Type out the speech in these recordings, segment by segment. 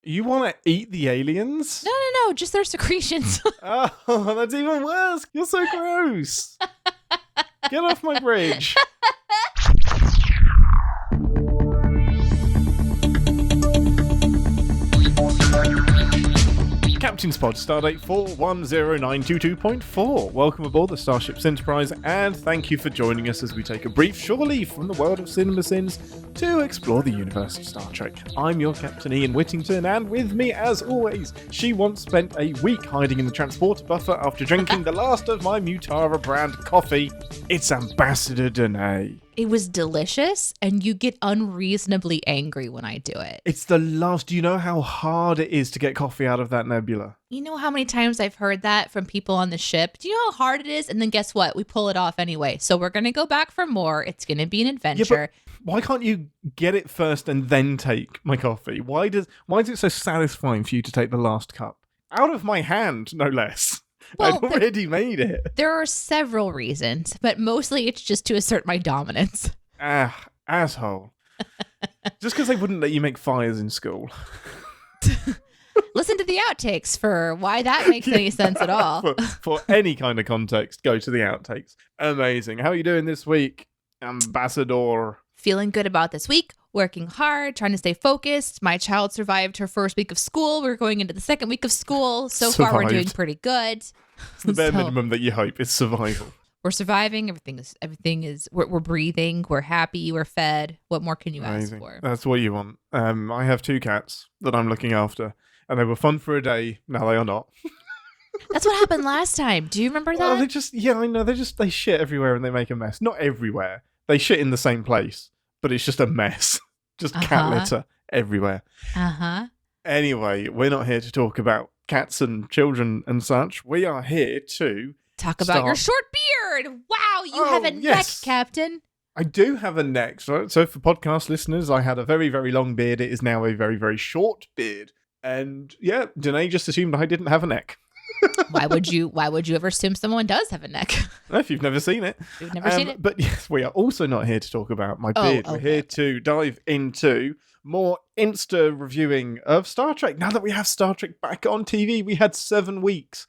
You want to eat the aliens? No, just their secretions. Oh, that's even worse. You're so gross. Get off my bridge. Captain's Pod, stardate 410922.4. Welcome aboard the Starship's Enterprise, and thank you for joining us as we take a brief shore leave from the world of CinemaSins to explore the universe of Star Trek. I'm your Captain Ian Whittington, and with me, as always, she once spent a week hiding in the transporter buffer after drinking the last of my Mutara brand coffee. It's Ambassador Deneé. It was delicious, and you get unreasonably angry when I do it. It's the last. Do you know how hard it is to get coffee out of that nebula? You know how many times I've heard that from people on the ship? Do you know how hard it is? And then guess what? We pull it off anyway. So we're going to go back for more. It's going to be an adventure. Yeah, but why can't you get it first and then take my coffee? Why is it so satisfying for you to take the last cup? Out of my hand, no less. Well, I'd already made it. There are several reasons, but mostly it's just to assert my dominance. Asshole. Just because they wouldn't let you make fires in school. Listen to the outtakes for why that makes any sense at all. For any kind of context, go to the outtakes. Amazing. How are you doing this week, Ambassador? Feeling good about this week, working hard, trying to stay focused. My child survived her first week of school. We're going into the second week of school. So far, we're doing pretty good. It's the bare minimum that you hope. It's survival. We're surviving. Everything is. We're breathing. We're happy. We're fed. What more can you ask for? That's what you want. I have 2 cats that I'm looking after, and they were fun for a day. Now they are not. That's what happened last time. Do you remember that? Well, I know. They shit everywhere and they make a mess. Not everywhere. They shit in the same place, but it's just a mess. Just cat litter everywhere. Anyway, we're not here to talk about cats and children and such. We are here to talk about your short beard. Wow, you have a neck, Captain. I do have a neck. So for podcast listeners, I had a very, very long beard. It is now a very, very short beard. And yeah, Deneé just assumed I didn't have a neck. Why would you ever assume someone does have a neck? If you've never seen it. You've never seen it. But yes, we are also not here to talk about my beard. Okay. We're here to dive into more Insta reviewing of Star Trek. Now that we have Star Trek back on TV, we had 7 weeks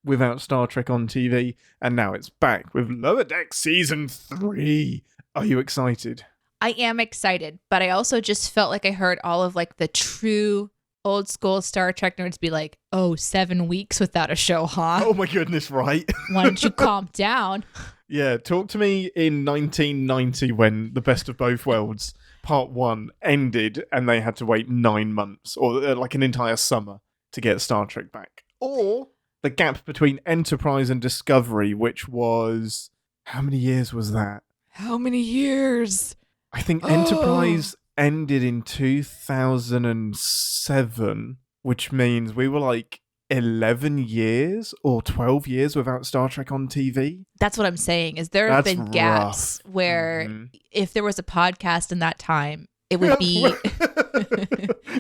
without Star Trek on TV, and now it's back with Lower Deck Season 3. Are you excited? I am excited, but I also just felt like I heard all of like the true old school Star Trek nerds be like, 7 weeks without a show, huh? Oh my goodness, right? Why don't you calm down? Yeah, talk to me in 1990 when The Best of Both Worlds Part 1 ended and they had to wait 9 months or like an entire summer to get Star Trek back. Or the gap between Enterprise and Discovery, which was... How many years was that? How many years? I think Enterprise ended in 2007, which means we were like 11 years or 12 years without Star Trek on TV. That's what I'm saying, is there have been gaps where if there was a podcast in that time, it would be...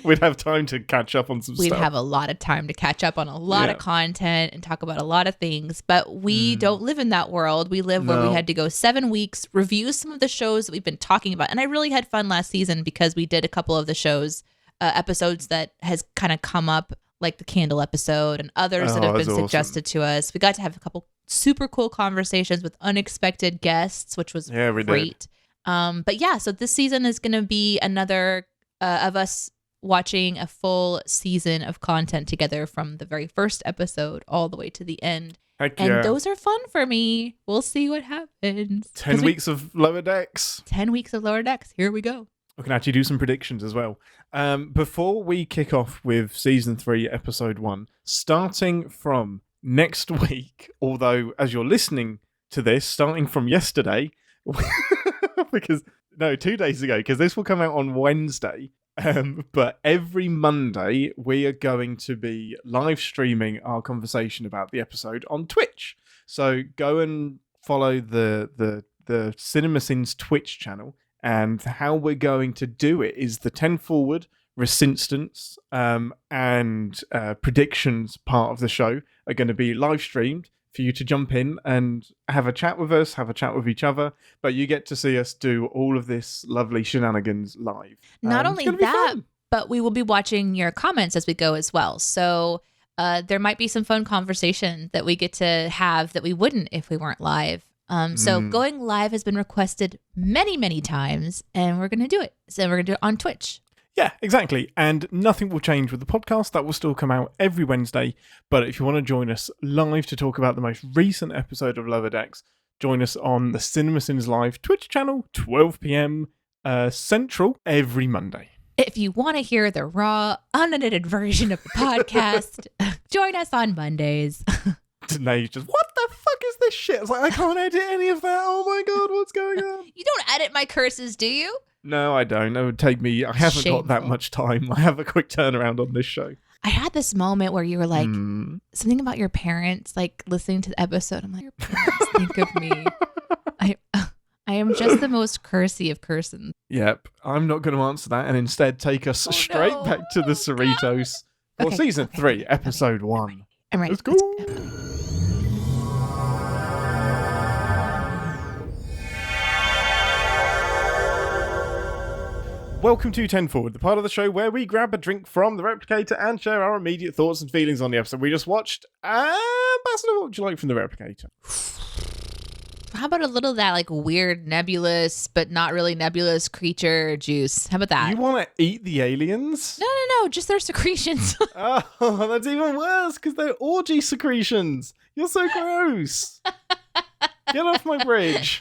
We'd have time to catch up on some stuff. We'd have a lot of time to catch up on a lot of content and talk about a lot of things, but we don't live in that world. We live where we had to go 7 weeks, review some of the shows that we've been talking about. And I really had fun last season because we did a couple of the shows, episodes that has kind of come up, like the Candle episode and others that have been suggested to us. We got to have a couple super cool conversations with unexpected guests, which was great. But yeah, so this season is going to be another of us watching a full season of content together from the very first episode all the way to the end. Heck and yeah. Those are fun for me. We'll see what happens. 10 weeks of Lower Decks. 10 weeks of Lower Decks. Here we go. We can actually do some predictions as well. Before we kick off with Season 3, Episode 1, starting from next week, although as you're listening to this, starting from yesterday, 2 days ago, because this will come out on Wednesday, but every Monday we are going to be live streaming our conversation about the episode on Twitch. So go and follow the CinemaSins Twitch channel. And how we're going to do it is the 10 Forward, ReSINstance, and predictions part of the show are going to be live streamed for you to jump in and have a chat with us, have a chat with each other. But you get to see us do all of this lovely shenanigans live. Not only that, but we will be watching your comments as we go as well. So there might be some fun conversation that we get to have that we wouldn't if we weren't live. So going live has been requested many, many times, and we're going to do it. So we're going to do it on Twitch. Yeah, exactly. And nothing will change with the podcast. That will still come out every Wednesday. But if you want to join us live to talk about the most recent episode of Lower Decks, join us on the CinemaSins Live Twitch channel, 12 p.m. Central, every Monday. If you want to hear the raw, unedited version of the podcast, join us on Mondays. Deneé's just, what the fuck is this shit? It's like, I can't edit any of that. Oh my God, what's going on? You don't edit my curses, do you? No, I don't. It would take me, I haven't got that much time. I have a quick turnaround on this show. I had this moment where you were like, something about your parents, like listening to the episode. I'm like, your parents think of me. I am just the most cursy of cursons. Yep. I'm not going to answer that and instead take us straight back to the Cerritos for season 3, episode 1. I'm ready. Let's go. Welcome to 10 Forward, the part of the show where we grab a drink from the Replicator and share our immediate thoughts and feelings on the episode we just watched. Ambassador, what would you like from the Replicator? How about a little of that like weird nebulous, but not really nebulous creature juice? How about that? You want to eat the aliens? No, just their secretions. Oh, that's even worse because they're orgy secretions. You're so gross. Get off my bridge.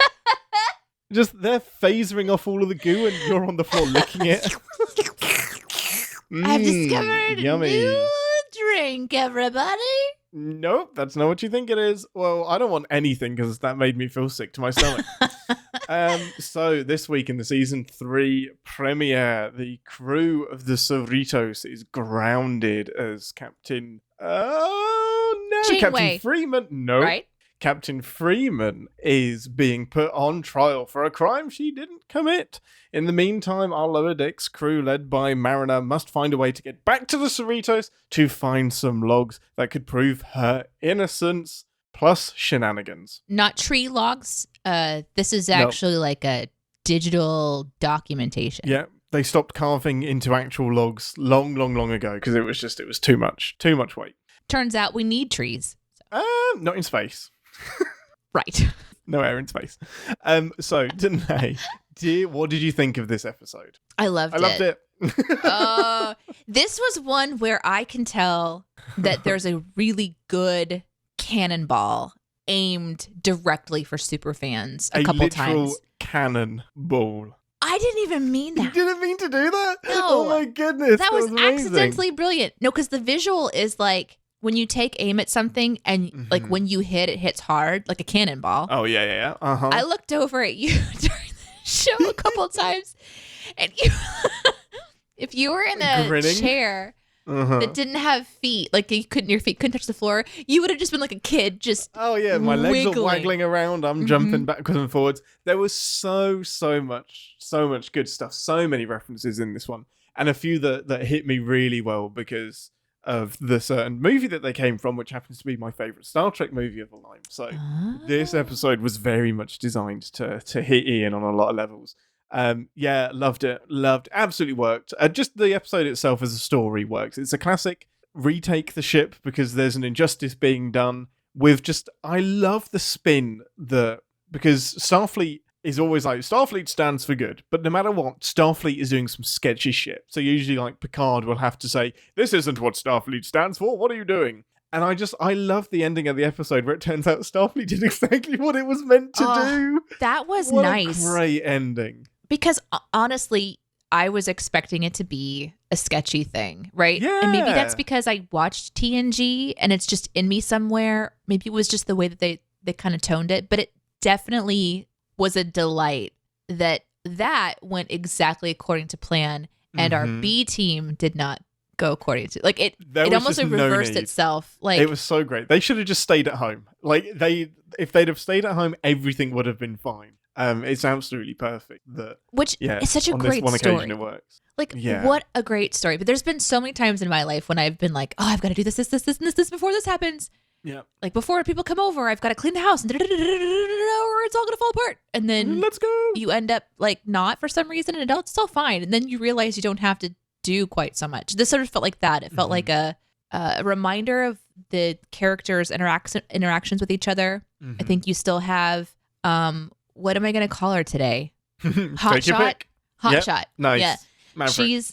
Just they're phasing off all of the goo and you're on the floor licking it. I've discovered yummy. a new drink, everybody. Nope, that's not what you think it is. Well, I don't want anything because that made me feel sick to my stomach. So this week in the season 3 premiere, the crew of the Cerritos is grounded as Captain... Oh, no. Janeway. Captain Freeman. No. Right? Captain Freeman is being put on trial for a crime she didn't commit. In the meantime, our Lower Decks crew, led by Mariner, must find a way to get back to the Cerritos to find some logs that could prove her innocence, plus shenanigans. Not tree logs. This is actually like a digital documentation. Yeah, they stopped carving into actual logs long ago because it was too much weight. Turns out we need trees. Not in space. Right. No air in space. So, Deneé, what did you think of this episode? I loved it. This was one where I can tell that there's a really good cannonball aimed directly for superfans a couple times. A literal cannonball. I didn't even mean that. You didn't mean to do that? No. Oh my goodness. That was amazing. accidentally brilliant. No, because the visual is like, when you take aim at something and like when you hit, it hits hard, like a cannonball. Oh, yeah. Uh-huh. I looked over at you during the show a couple of times, and you, if you were in a grinning chair that didn't have feet, like your feet couldn't touch the floor, you would have just been like a kid, just my legs wiggling. are waggling around. I'm jumping backwards and forwards. There was so much good stuff. So many references in this one, and a few that hit me really well because of the certain movie that they came from, which happens to be my favorite Star Trek movie of all time. So this episode was very much designed to hit Ian on a lot of levels. Loved it. Absolutely worked. Just the episode itself as a story works. It's a classic retake the ship because there's an injustice being done with I love the spin because Starfleet is always like, Starfleet stands for good, but no matter what, Starfleet is doing some sketchy shit. So usually like Picard will have to say, this isn't what Starfleet stands for, what are you doing? And I love the ending of the episode where it turns out Starfleet did exactly what it was meant to do. That was what nice. A great ending. Because honestly, I was expecting it to be a sketchy thing, right? Yeah. And maybe that's because I watched TNG and it's just in me somewhere. Maybe it was just the way that they kind of toned it, but it definitely was a delight that went exactly according to plan, and our B team did not go according to it almost reversed itself. Like, it was so great. They should have just stayed at home. Like if they'd have stayed at home, everything would have been fine. It's absolutely perfect. It's such a on great this one story. occasion it works. What a great story. But there's been so many times in my life when I've been like, oh, I've got to do this before this happens. Yeah. Like before people come over, I've got to clean the house and or it's all going to fall apart. And then let's go. You end up like not for some reason and it's all fine. And then you realize you don't have to do quite so much. This sort of felt like that. It felt like a reminder of the characters' interactions with each other. I think you still have, what am I going to call her today? Hot shot. Hot shot. Nice. Yeah. Maverick.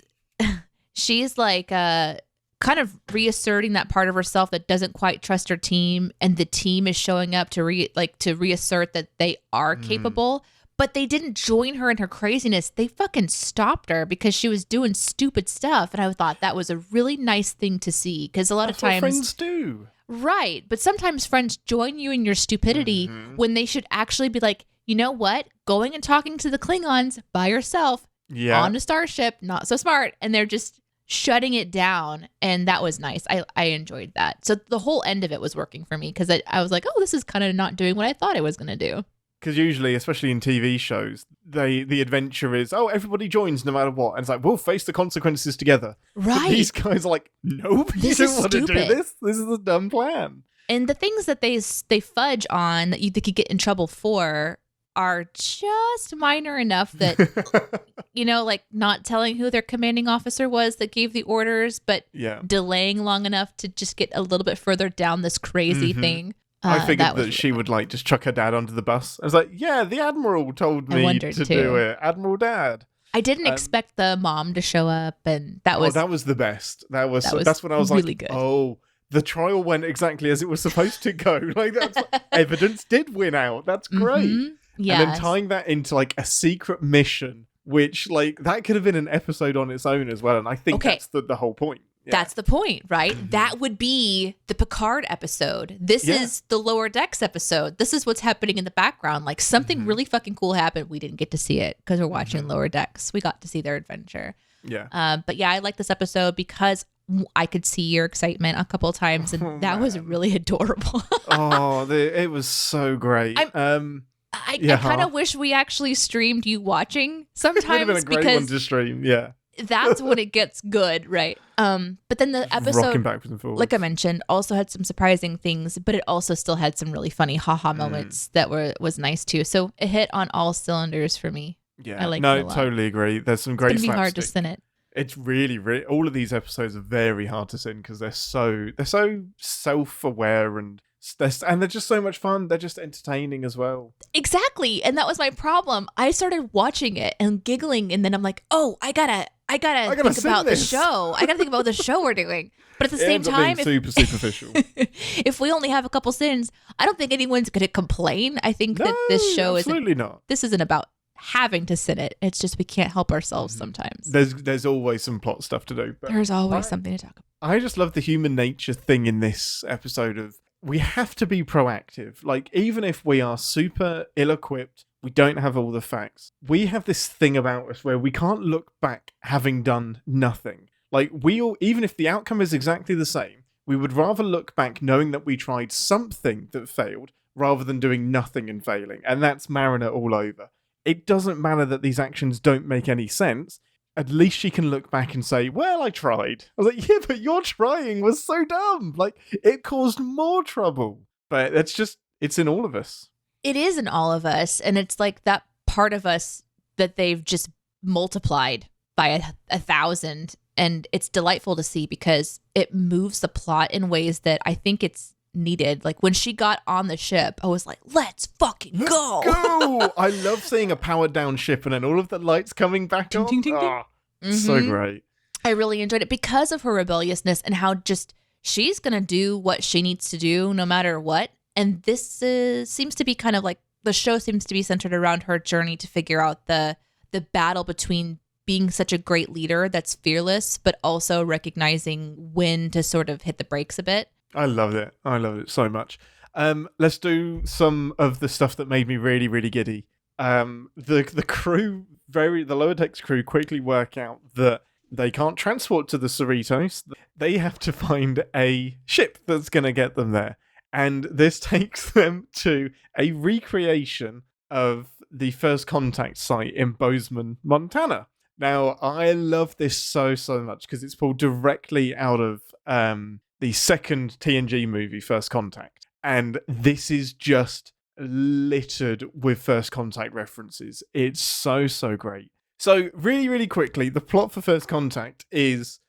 She's like kind of reasserting that part of herself that doesn't quite trust her team, and the team is showing up to reassert that they are capable. But they didn't join her in her craziness. They fucking stopped her because she was doing stupid stuff. And I thought that was a really nice thing to see. Because a lot of times... what friends do. Right. But sometimes friends join you in your stupidity when they should actually be like, you know what? Going and talking to the Klingons by yourself on a starship, not so smart. And they're just shutting it down. And that was nice. I enjoyed that. So the whole end of it was working for me because I was like, oh, this is kind of not doing what I thought it was going to do. Because usually, especially in TV shows, the adventure is, oh, everybody joins no matter what. And it's like, we'll face the consequences together. Right. But these guys are like, nope, you don't want to do this. This is a dumb plan. And the things that they fudge on that you think you get in trouble for are just minor enough that, like not telling who their commanding officer was that gave the orders, but delaying long enough to just get a little bit further down this crazy thing. I figured that she would like just chuck her dad onto the bus. I was like, yeah, the Admiral told me to do it. Admiral Dad. I didn't expect the mom to show up, and that was the best. That's when I was really like, good. Oh, the trial went exactly as it was supposed to go. Like that's evidence did win out. That's great. Yeah. And then tying that into like a secret mission, which like that could have been an episode on its own as well. And I think that's the whole point. Yeah. That's the point, right? That would be the Picard episode. This is the Lower Decks episode. This is what's happening in the background. Like something really fucking cool happened. We didn't get to see it because we're watching Lower Decks. We got to see their adventure. Yeah. But yeah, I like this episode because I could see your excitement a couple of times, and that was really adorable. It was so great. I kind of wish we actually streamed you watching sometimes. It would have been a great one to stream. Yeah. That's when it gets good, right? But then the episode, rocking backwards and forwards, like I mentioned, also had some surprising things, but it also still had some really funny haha moments that was nice too. So it hit on all cylinders for me. Yeah, I liked it a lot. Totally agree. There's some great. It's gonna be slapstick. hard to sin it. It's really, really. All of these episodes are very hard to sin because they're so self-aware and they're just so much fun. They're just entertaining as well. Exactly, and that was my problem. I started watching it and giggling, and then I'm like, oh, I gotta think about the show. I gotta think about the show we're doing. But at the same time, super superficial. If we only have a couple sins, I don't think anyone's gonna complain. I think that this show absolutely not. This isn't about having to sin it. It's just we can't help ourselves sometimes. There's always some plot stuff to do. But there's always something to talk about. I just love the human nature thing in this episode of we have to be proactive. Like even if we are super ill-equipped, we don't have all the facts. We have this thing about us where we can't look back having done nothing. Like even if the outcome is exactly the same, we would rather look back knowing that we tried something that failed rather than doing nothing and failing. And that's Mariner all over. It doesn't matter that these actions don't make any sense. At least she can look back and say, well, I tried. I was like, yeah, but your trying was so dumb. Like, it caused more trouble. But it's in all of us. It is in all of us. And it's like that part of us that they've just multiplied by 1,000. And it's delightful to see because it moves the plot in ways that I think it's needed. Like when she got on the ship, I was like, let's fucking go. Go! I love seeing a powered down ship and then all of the lights coming back on. Ding, ding, ding. So great. I really enjoyed it because of her rebelliousness and how just she's going to do what she needs to do no matter what. And this seems to be kind of like the show seems to be centered around her journey to figure out the battle between being such a great leader that's fearless, but also recognizing when to sort of hit the brakes a bit. I loved it. I loved it so much. Let's do some of the stuff that made me really, really giddy. The crew, the Lower Decks crew quickly work out that they can't transport to the Cerritos. They have to find a ship that's going to get them there. And this takes them to a recreation of the First Contact site in Bozeman, Montana. Now, I love this so much because it's pulled directly out of the second TNG movie, First Contact. And this is just littered with First Contact references. It's so great. So really, really quickly, the plot for First Contact is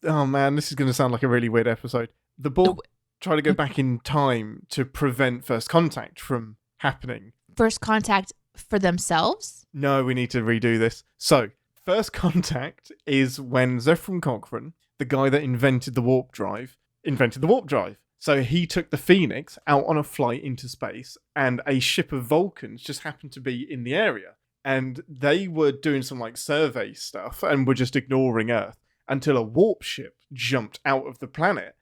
oh man, this is going to sound like a really weird episode. The Borg try to go back in time to prevent First Contact from happening. First Contact for themselves? No, we need to redo this. So, First Contact is when Zefram Cochrane, the guy that invented the warp drive. So he took the Phoenix out on a flight into space, and a ship of Vulcans just happened to be in the area. And they were doing some like survey stuff and were just ignoring Earth until a warp ship jumped out of the planet,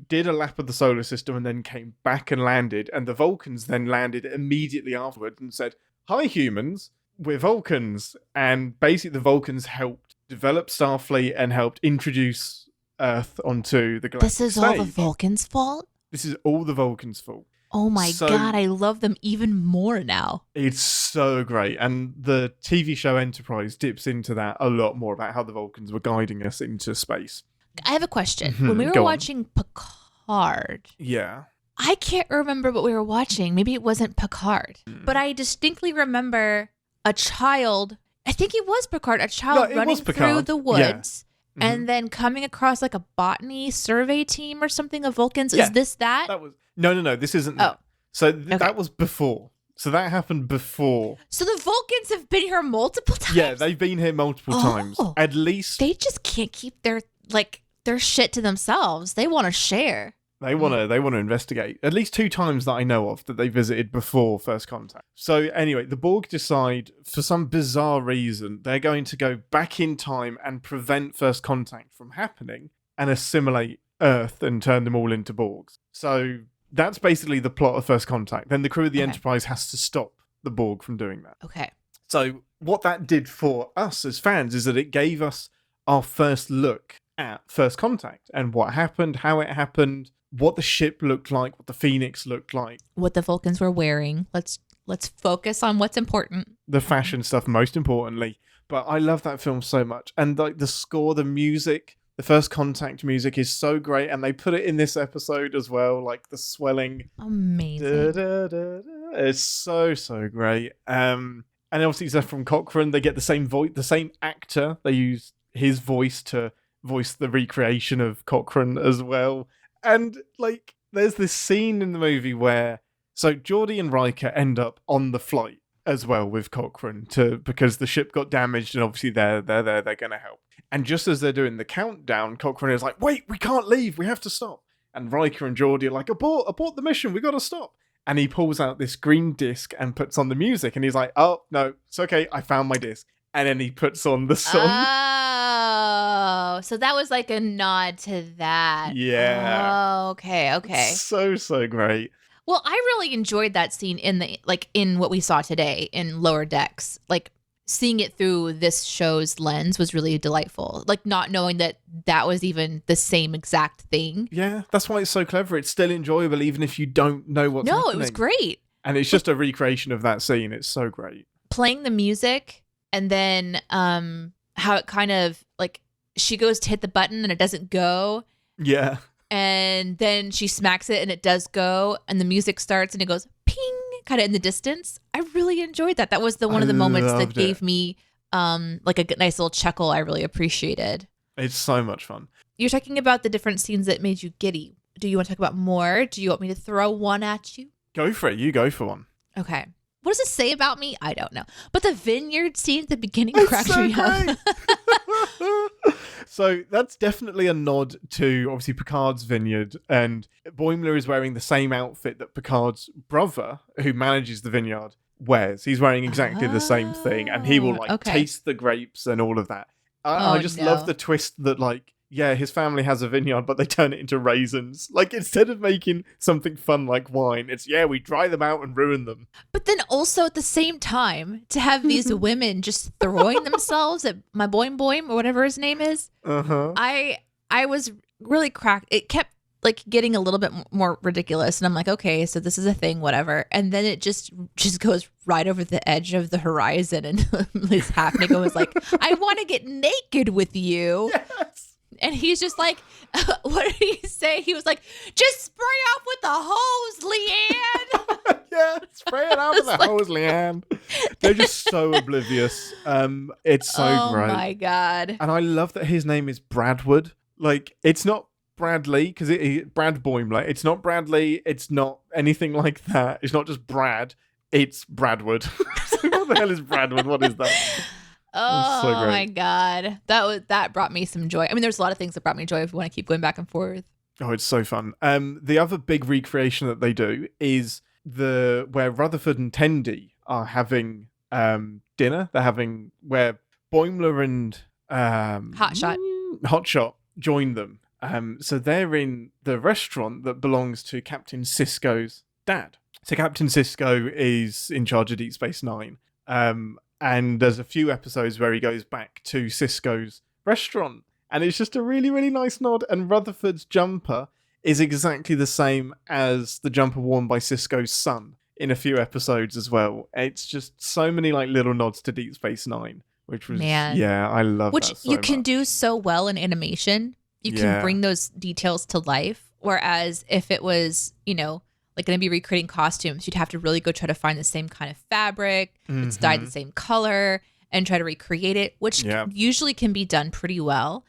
did a lap of the solar system, and then came back and landed. And the Vulcans then landed immediately afterwards and said, "Hi, humans, we're Vulcans." And basically the Vulcans helped develop Starfleet and helped introduce Earth onto the galactic stage. This is all the Vulcans' fault? This is all the Vulcans' fault. Oh my God, I love them even more now. It's so great. And the TV show Enterprise dips into that a lot more about how the Vulcans were guiding us into space. I have a question. When we were watching Picard, yeah, I can't remember what we were watching. Maybe it wasn't Picard. But I distinctly remember a child, I think it was Picard, running through the woods. Yeah. And then coming across like a botany survey team or something of Vulcans. Yeah. Is this that? That was no. This isn't that. So that was before. So that happened before. So the Vulcans have been here multiple times? Yeah, they've been here multiple times. At least. They just can't keep their shit to themselves. They want to share. They want to investigate. At least 2 times that I know of that they visited before First Contact. So anyway, the Borg decide, for some bizarre reason, they're going to go back in time and prevent First Contact from happening and assimilate Earth and turn them all into Borgs. So that's basically the plot of First Contact. Then the crew of the Enterprise has to stop the Borg from doing that. Okay. So what that did for us as fans is that it gave us our first look at First Contact and what happened, how it happened, what the ship looked like, what the Phoenix looked like, what the Vulcans were wearing. Let's focus on what's important. The fashion stuff, most importantly. But I love that film so much, and like the score, the music, the First Contact music is so great, and they put it in this episode as well, like the swelling. Amazing. It's so great. And obviously Zefram Cochrane, they get the same voice, the same actor. They use his voice to voice the recreation of Cochrane as well. And, like, there's this scene in the movie where... So, Geordi and Riker end up on the flight as well with Cochrane because the ship got damaged and obviously they're going to help. And just as they're doing the countdown, Cochrane is like, "Wait, we can't leave. We have to stop." And Riker and Geordi are like, abort the mission. We got to stop. And he pulls out this green disc and puts on the music. And he's like, "Oh, no, it's okay. I found my disc." And then he puts on the song. Oh, so that was like a nod to that. Yeah. Oh, okay. So great. Well, I really enjoyed that scene in what we saw today in Lower Decks. Like, seeing it through this show's lens was really delightful. Like, not knowing that was even the same exact thing. Yeah, that's why it's so clever. It's still enjoyable even if you don't know what's happening. No, it was great. And it's just a recreation of that scene. It's so great. Playing the music and then how it kind of, like, she goes to hit the button and it doesn't go. Yeah. And then she smacks it and it does go. And the music starts and it goes ping, kind of in the distance. I really enjoyed that. That was one of the moments that gave me like a nice little chuckle I really appreciated. It's so much fun. You're talking about the different scenes that made you giddy. Do you want to talk about more? Do you want me to throw one at you? Go for it. You go for one. Okay. What does it say about me? I don't know. But the vineyard scene at the beginning cracked me up. So that's definitely a nod to, obviously, Picard's vineyard. And Boimler is wearing the same outfit that Picard's brother, who manages the vineyard, wears. He's wearing exactly the same thing. And he will, taste the grapes and all of that. I just love the twist that, like, yeah, his family has a vineyard, but they turn it into raisins. Like, instead of making something fun like wine, it's, we dry them out and ruin them. But then also at the same time, to have these women just throwing themselves at my Boim or whatever his name is. Uh-huh. I was really cracked. It kept, like, getting a little bit more ridiculous. And I'm like, okay, so this is a thing, whatever. And then it just goes right over the edge of the horizon. And Liz Hafnigan was like, "I want to get naked with you." Yes. And he's just like, what did he say? He was like, "Just spray off with the hose, Leanne." Yeah, spray it out of the hose, Leanne. They're just so oblivious. It's so great. Oh my God. And I love that his name is Bradwood. Like, it's not Bradley, because Brad Boimler. It's not Bradley. It's not anything like that. It's not just Brad. It's Bradwood. So what the hell is Bradwood? What is that? Oh so great. my God. That brought me some joy. I mean, there's a lot of things that brought me joy if you want to keep going back and forth. Oh, it's so fun. The other big recreation that they do is where Rutherford and Tendi are having dinner. They're having where Boimler and Hotshot join them. So they're in the restaurant that belongs to Captain Sisko's dad. So Captain Sisko is in charge of Deep Space Nine. And there's a few episodes where he goes back to Sisko's restaurant. And it's just a really, really nice nod. And Rutherford's jumper is exactly the same as the jumper worn by Sisko's son in a few episodes as well. It's just so many like little nods to Deep Space Nine, which was, yeah, I love that so much. Which you can do so well in animation. You can bring those details to life. Whereas if it was, like going to be recreating costumes, you'd have to really go try to find the same kind of fabric, it's dyed the same color, and try to recreate it, which usually can be done pretty well.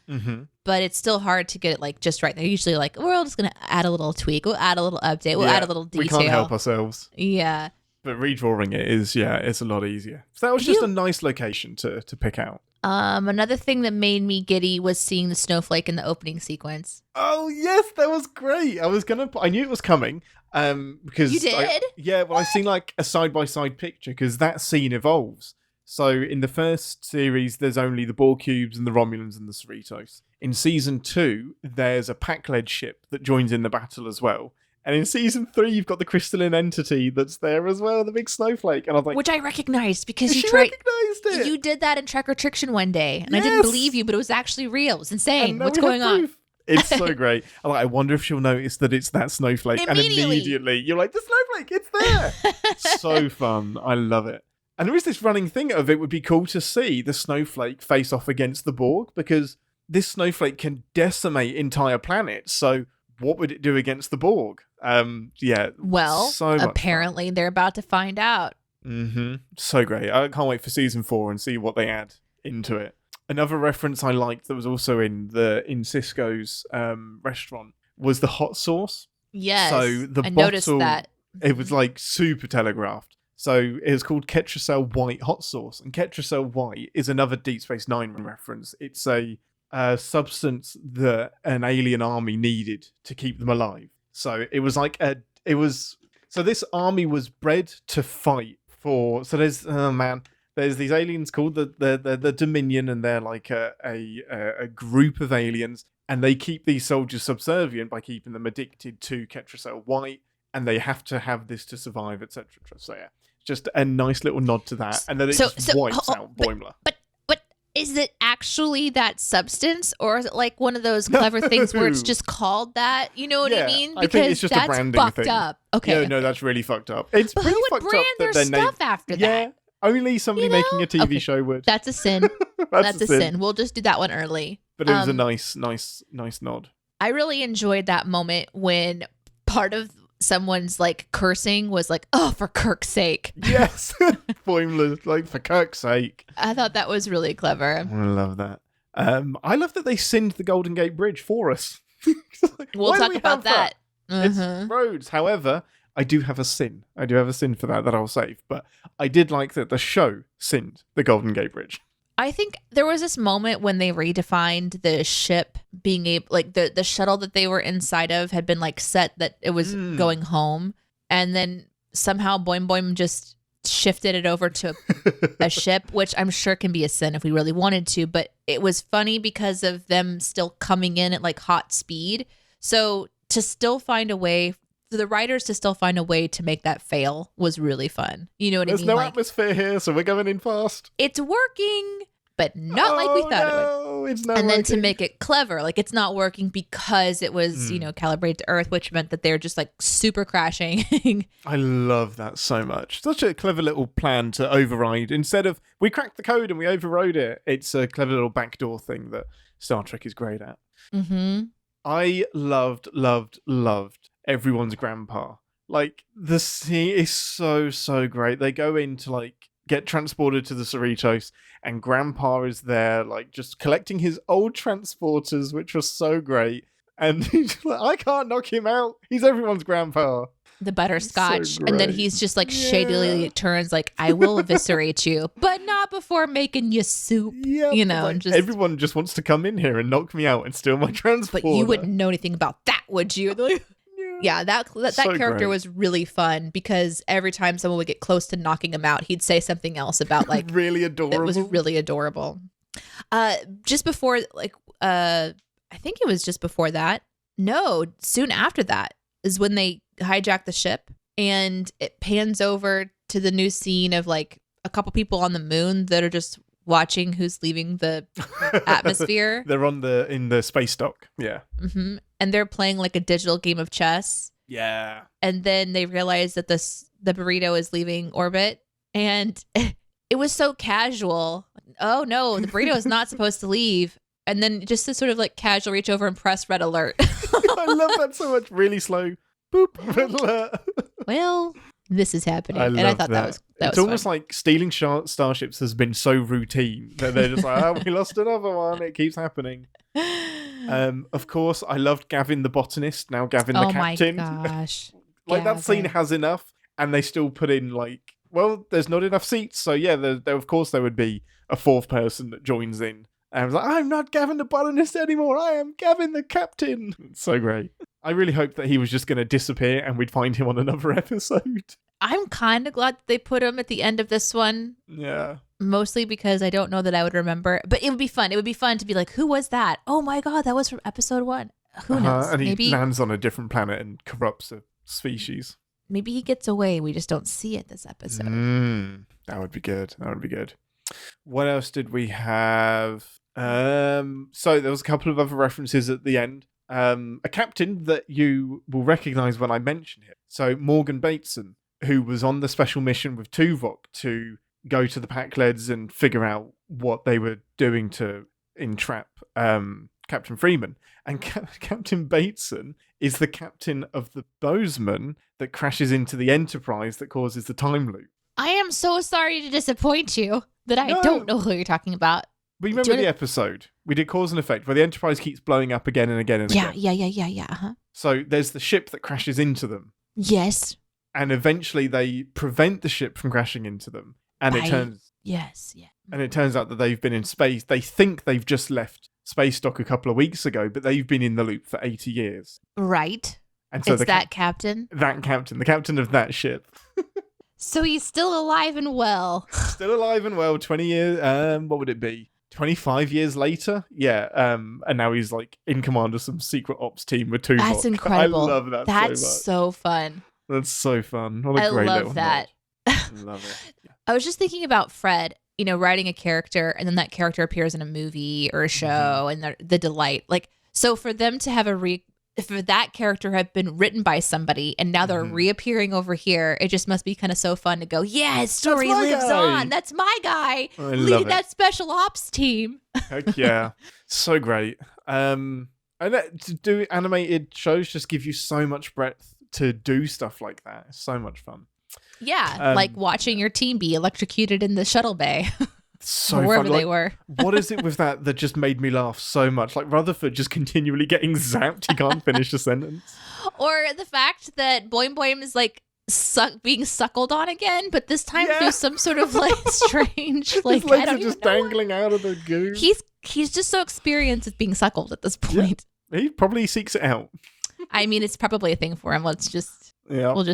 But it's still hard to get it like just right. They're usually like, we're just going to add a little tweak, we'll add a little update, we'll add a little detail. We can't help ourselves. Yeah. But redrawing it is, it's a lot easier. So that was just a nice location to pick out. Another thing that made me giddy was seeing the snowflake in the opening sequence. Oh yes, that was great. I knew it was coming. Because you did? I've seen like a side-by-side picture because that scene evolves. So in the first series, there's only the Borg cubes and the Romulans and the Cerritos. In season 2, there's a Pac-led ship that joins in the battle as well. And in season 3, you've got the crystalline entity that's there as well, the big snowflake. And I was like, which I recognized because recognized it. You did that in Trek or Triction one day, and I didn't believe you, but it was actually real. It was insane. What's going on? It's so great. I wonder if she'll notice that it's that snowflake. And immediately you're like, the snowflake, it's there. So fun. I love it. And there is this running thing of it would be cool to see the snowflake face off against the Borg, because this snowflake can decimate entire planets. So what would it do against the Borg? Well, so much apparently fun. They're about to find out. So great. I can't wait for season 4 and see what they add into it. Another reference I liked that was also in Sisko's restaurant was the hot sauce. Yes, so the I bottle, noticed that. It was like super telegraphed. So it was called Ketracel White hot sauce, and Ketracel White is another Deep Space Nine reference. It's a substance that an alien army needed to keep them alive. So it was like so this army was bred to fight for. So there's these aliens called the Dominion, and they're like a group of aliens, and they keep these soldiers subservient by keeping them addicted to Ketracel White, and they have to have this to survive, etc. So just a nice little nod to that, and then it just wipes out Boimler. But is it actually that substance, or is it like one of those clever things where it's just called that? You know what I mean? Because I think it's just a branding fucked thing. up. Okay. No, that's really fucked up. It's but pretty who would fucked brand up that their their stuff after that? Yeah, only somebody making a TV show would. That's a sin. That's a sin. We'll just do that one early. But it was a nice nod. I really enjoyed that moment when part of someone's like cursing was like, "Oh, for Kirk's sake." Yes. Boimler's like, for Kirk's sake. I thought that was really clever. I love that. I love that they sinned the Golden Gate Bridge for us. We'll talk about that. It's roads. However, I do have a sin. For that I'll save. But I did like that the show sinned the Golden Gate Bridge. I think there was this moment when they redefined the ship being able, like the shuttle that they were inside of had been like set that it was going home, and then somehow Boim just shifted it over to a ship, which I'm sure can be a sin if we really wanted to, but it was funny because of them still coming in at like hot speed. So to still find a way, for the writers to still find a way to make that fail was really fun. You know what I mean? There's no atmosphere here, so we're going in fast. It's working, but not like we thought it would. It's not and then working. to make it clever, like it's not working because it was, calibrated to Earth, which meant that they're just like super crashing. I love that so much. Such a clever little plan to override. Instead of we cracked the code and we overrode it, it's a clever little backdoor thing that Star Trek is great at. I loved everyone's grandpa. Like, the scene is so great. They go in to, like, get transported to the Cerritos, and Grandpa is there, like, just collecting his old transporters, which was so great. And he's like, I can't knock him out. He's everyone's grandpa. The butterscotch. So and then great. he's just like shadily turns like, I will eviscerate you, but not before making you soup. Yeah, You know, like, and just everyone just wants to come in here and knock me out and steal my transporter. but you wouldn't know anything about that, would you? Yeah, that So character great. was really fun because every time someone would get close to knocking him out, he'd say something else about like really adorable. it was really adorable. Just before I think it was just before that. No, soon after that is when they hijack the ship, and it pans over to the new scene of like a couple people on the moon that are just watching who's leaving the atmosphere. They're in the space dock. Yeah. Mm-hmm. And they're playing like a digital game of chess. Yeah. And then they realize that the burrito is leaving orbit, and it was so casual. Oh no, the burrito is not supposed to leave. And then just to sort of like casual reach over and press red alert. I love that so much. Really slow. Boop. Red alert. Well, this is happening. And I thought that was it's almost like stealing starships has been so routine that they're just like, oh, we lost another one. It keeps happening. Of course, I loved Gavin the botanist. Now Gavin the captain. Oh my gosh. Like that scene has enough, and they still put in like, well, there's not enough seats, so yeah, there of course there would be a fourth person that joins in. And I was like, I'm not Gavin the botanist anymore. I am Gavin the captain. It's so great. I really hoped that he was just going to disappear and we'd find him on another episode. I'm kind of glad that they put him at the end of this one. Yeah. Mostly because I don't know that I would remember. But it would be fun. It would be fun to be like, who was that? Oh my God, that was from episode 1. Who knows? And he Maybe lands on a different planet and corrupts a species. maybe he gets away. We just don't see it this episode. That would be good. That would be good. What else did we have? So there was a couple of other references at the end. A captain that you will recognize when I mention him. So Morgan Bateson, who was on the special mission with Tuvok to go to the Pakleds and figure out what they were doing to entrap Captain Freeman. And Captain Bateson is the captain of the Bozeman that crashes into the Enterprise that causes the time loop. I am so sorry to disappoint you that I don't know who you're talking about. We remember the episode. We did Cause and Effect, where the Enterprise keeps blowing up again and again and again. Yeah. Uh-huh. So there's the ship that crashes into them. Yes. And eventually they prevent the ship from crashing into them. And it turns out that they've been in space. They think they've just left space dock a couple of weeks ago, but they've been in the loop for 80 years. Right. And so it's that captain? That captain, the captain of that ship. So he's still alive and well. Still alive and well, 20 years, what would it be? 25 years later? Yeah, and now he's like in command of some secret ops team with Tuvok. That's incredible. I love that That's so much. so fun. That's so fun. What a great love little that. nod. Love it. Yeah. I was just thinking about Fred, writing a character and then that character appears in a movie or a show and the delight. Like, so for them to have for that character have been written by somebody and now they're reappearing over here, it just must be kind of so fun to go, yeah, his story lives on. That's my guy leading that special ops team. Heck yeah. So great. And to do animated shows just give you so much breadth to do stuff like that. It's so much fun. Yeah, like watching your team be electrocuted in the shuttle bay. So wherever fun. they were. What is it with that just made me laugh so much? Like Rutherford just continually getting zapped. He can't finish a sentence. Or the fact that Boing Boing is like being suckled on again, but this time through some sort of like strange, like his legs I don't are just dangling out of the goo. He's just so experienced with being suckled at this point. Yeah. He probably seeks it out. I mean, it's probably a thing for him. We'll just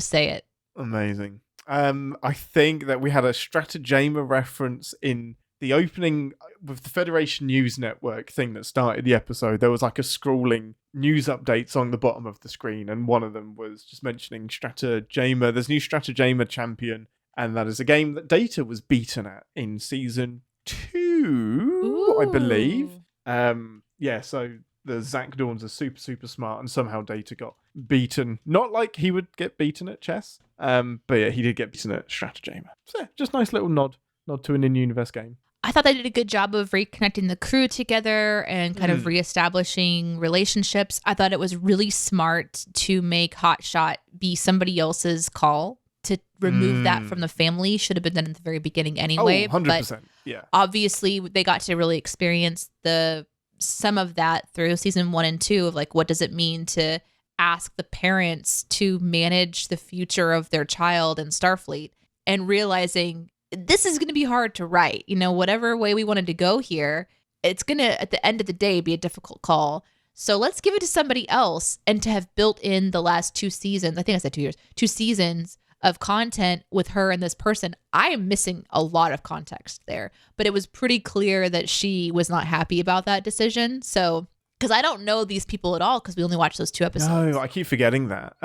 say it. Amazing. I think that we had a Stratagema reference in the opening with the Federation News Network thing that started the episode. There was like a scrolling news updates on the bottom of the screen, and one of them was just mentioning Stratagema. There's a new Stratagema champion, and that is a game that Data was beaten at in season 2, I believe. So the Zach Dawns are super, super smart, and somehow Data got beaten. Not like he would get beaten at chess, but yeah, he did get beaten at Stratagema. So yeah, just nice little nod to an in-universe game. I thought they did a good job of reconnecting the crew together and kind of reestablishing relationships. I thought it was really smart to make Hotshot be somebody else's call. To remove that from the family should have been done at the very beginning anyway. 100%. But yeah. Obviously, they got to really experience some of that through season 1 and 2 of like, what does it mean to ask the parents to manage the future of their child in Starfleet, and realizing this is going to be hard to write. Whatever way we wanted to go here, it's going to, at the end of the day, be a difficult call. So let's give it to somebody else. And to have built in the last 2 seasons, I think I said 2 years, 2 seasons of content with her and this person, I am missing a lot of context there. But it was pretty clear that she was not happy about that decision. So, because I don't know these people at all, because we only watched those 2 episodes. No, I keep forgetting that.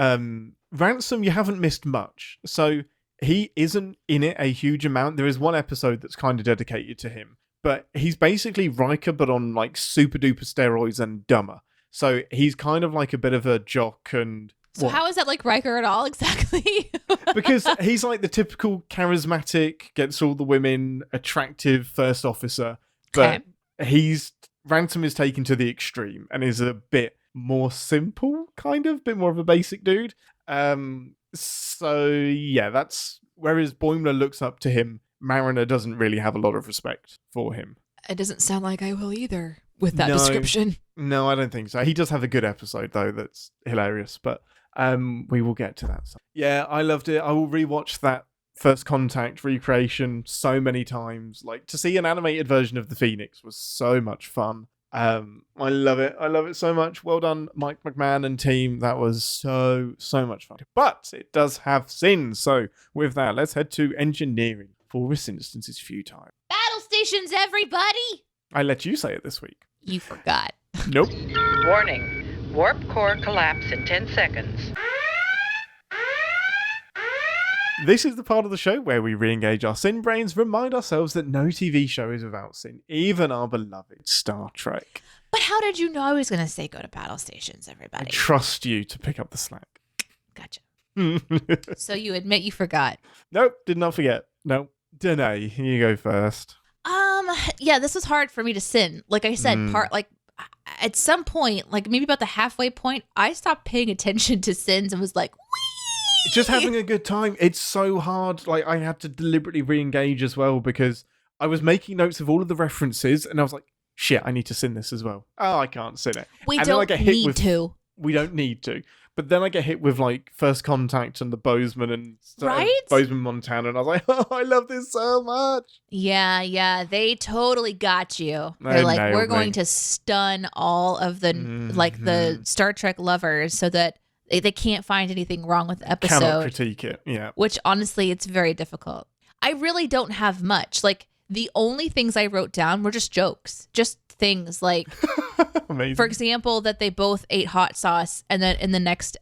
Ransom, you haven't missed much. So he isn't in it a huge amount. There is one episode that's kind of dedicated to him. But he's basically Riker, but on like super duper steroids and dumber. So he's kind of like a bit of a jock and... So how is that like Riker at all exactly? Because he's like the typical charismatic, gets all the women, attractive first officer. But Ransom is taken to the extreme and is a bit more simple, kind of, bit more of a basic dude. So yeah, that's... Whereas Boimler looks up to him, Mariner doesn't really have a lot of respect for him. It doesn't sound like I will either with that description. No, I don't think so. He does have a good episode, though, that's hilarious. But we will get to that. Yeah, I loved it. I will rewatch that First Contact recreation so many times. Like, to see an animated version of the Phoenix was so much fun. I love it. I love it so much. Well done, Mike McMahon and team. That was so much fun. But it does have sins. So with that, let's head to engineering for ReSInstance's Futile. Battle stations, everybody! I let you say it this week. You forgot. Nope. Warning. Warp core collapse in 10 seconds. This is the part of the show where we re-engage our sin brains, remind ourselves that no TV show is without sin, even our beloved Star Trek. But how did you know I was going to say go to battle stations, everybody? I trust you to pick up the slack. Gotcha. So you admit you forgot. Nope, did not forget. Nope. Deneé, you go first. Yeah, this was hard for me to sin. Like I said, at some point, like maybe about the halfway point, I stopped paying attention to sins and was like, whee! Just having a good time. It's so hard. Like, I had to deliberately re-engage as well because I was making notes of all of the references and I was like, shit, I need to sin this as well. Oh, I can't sin it. We don't need to. We don't need to. But then I get hit with like First Contact and the Bozeman and Bozeman, Montana, and I was like, oh, I love this so much. Yeah, they totally got you. They're like, we're going to stun all of the the Star Trek lovers so that they can't find anything wrong with the episode. Cannot critique it, yeah. Which honestly, it's very difficult. I really don't have much. Like the only things I wrote down were just jokes, just things like. Amazing. For example, that they both ate hot sauce and then in the next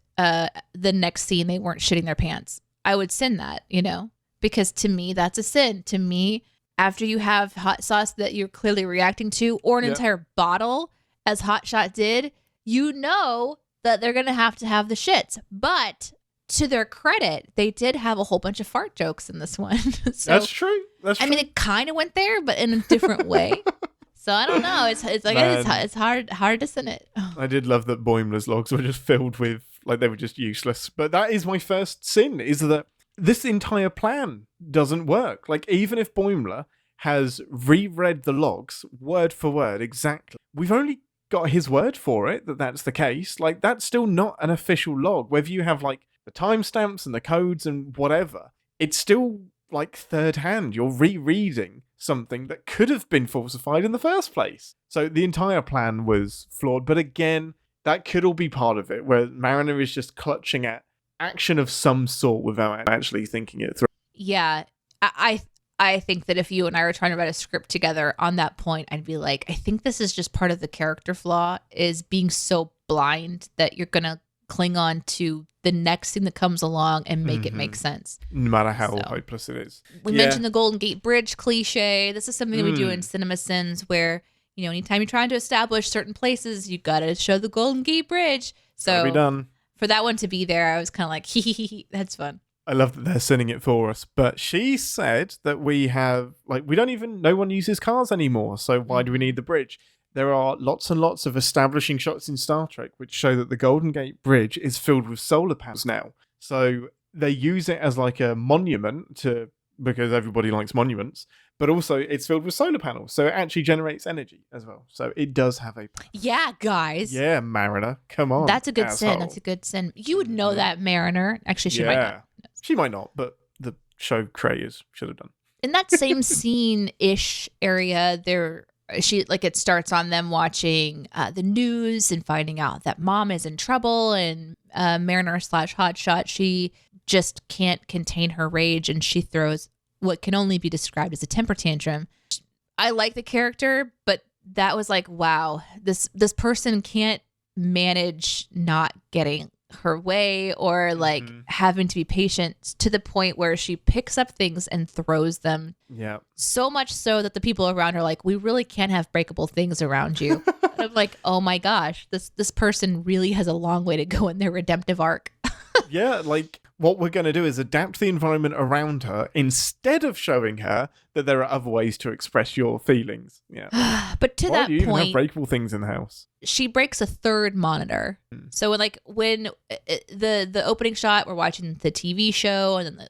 scene they weren't shitting their pants. I would sin that, because to me that's a sin. To me, after you have hot sauce that you're clearly reacting to or an entire bottle, as Hotshot did, that they're going to have the shits. But to their credit, they did have a whole bunch of fart jokes in this one. So, that's true. I mean, it kind of went there, but in a different way. So I don't know. It's like it's hard to sin it. I did love that Boimler's logs were just filled with like they were just useless. But that is my first sin: is that this entire plan doesn't work. Like even if Boimler has reread the logs word for word exactly, we've only got his word for it that that's the case. Like that's still not an official log. Whether you have like the timestamps and the codes and whatever, it's still like third hand. You're rereading something that could have been falsified in the first place. So the entire plan was flawed. But again, that could all be part of it, where Mariner is just clutching at action of some sort without actually thinking it through. Yeah, I think that if you and I were trying to write a script together on that point, I'd be like, I think this is just part of the character flaw, is being so blind that you're going to cling on to the next thing that comes along and make it make sense. No matter how hopeless it is. We mentioned the Golden Gate Bridge cliche. This is something that we do in CinemaSins where, anytime you're trying to establish certain places, you got to show the Golden Gate Bridge. So be done. For that one to be there, I was kind of like, hee, that's fun. I love that they're sending it for us. But she said that we have, like, no one uses cars anymore. So why do we need the bridge? There are lots and lots of establishing shots in Star Trek which show that the Golden Gate Bridge is filled with solar panels now. So they use it as like a monument because everybody likes monuments, but also it's filled with solar panels. So it actually generates energy as well. So it does have a... Yeah, guys. Yeah, Mariner. Come on. That's a good asshole. sin. That's a good sin. You would know that, Mariner. Actually, she might not. She might not, but the show creators should have done. In that same scene-ish area, it starts on them watching the news and finding out that mom is in trouble, and Mariner / Hotshot, she just can't contain her rage, and she throws what can only be described as a temper tantrum. I like the character, but that was like, wow, this person can't manage not getting her way or like having to be patient to the point where she picks up things and throws them. Yeah. So much so that the people around her are like, we really can't have breakable things around you. And I'm like, oh my gosh, this person really has a long way to go in their redemptive arc. Yeah, like what we're going to do is adapt the environment around her instead of showing her that there are other ways to express your feelings. Yeah. But to Why that do you even have point, breakable things in the house? she breaks a third monitor. So when the opening shot, we're watching the TV show and then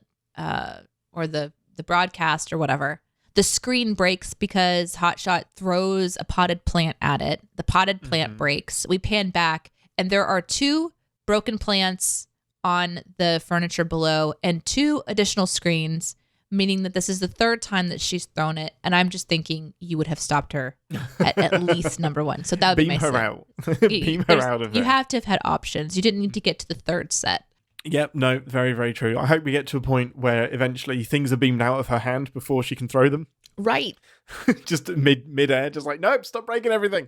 the broadcast or whatever, the screen breaks because Hotshot throws a potted plant at it. The potted plant breaks. We pan back and there are 2 broken plants on the furniture below and 2 additional screens, meaning that this is the 3rd time that she's thrown it. And I'm just thinking you would have stopped her at least number 1. So that would Beam be my her sin. out. Beam her out of You it. have to have had options. You didn't need to get to the 3rd set. Yep, no, very, very true. I hope we get to a point where eventually things are beamed out of her hand before she can throw them. Right. Just mid-air, just like, nope, stop breaking everything.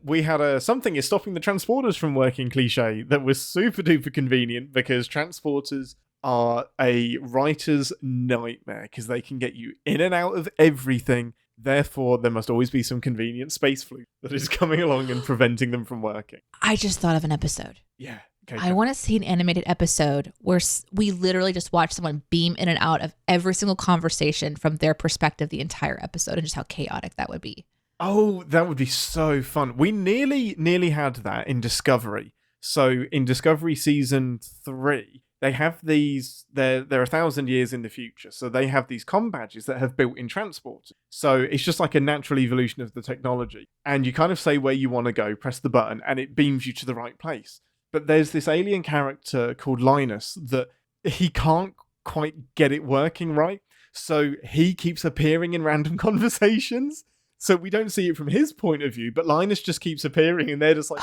We had something is stopping the transporters from working cliche that was super duper convenient because transporters are a writer's nightmare because they can get you in and out of everything. Therefore, there must always be some convenient space flute that is coming along and preventing them from working. I just thought of an episode. Yeah. Okay, I want to see an animated episode where we literally just watch someone beam in and out of every single conversation from their perspective the entire episode, and just how chaotic that would be. Oh, that would be so fun. We nearly had that in Discovery. So in Discovery season 3, they have these, they're 1,000 years in the future. So they have these comm badges that have built-in transport. So it's just like a natural evolution of the technology. And you kind of say where you want to go, press the button, and it beams you to the right place. But there's this alien character called Linus that he can't quite get it working right. So he keeps appearing in random conversations. So we don't see it from his point of view, but Linus just keeps appearing and they're just like,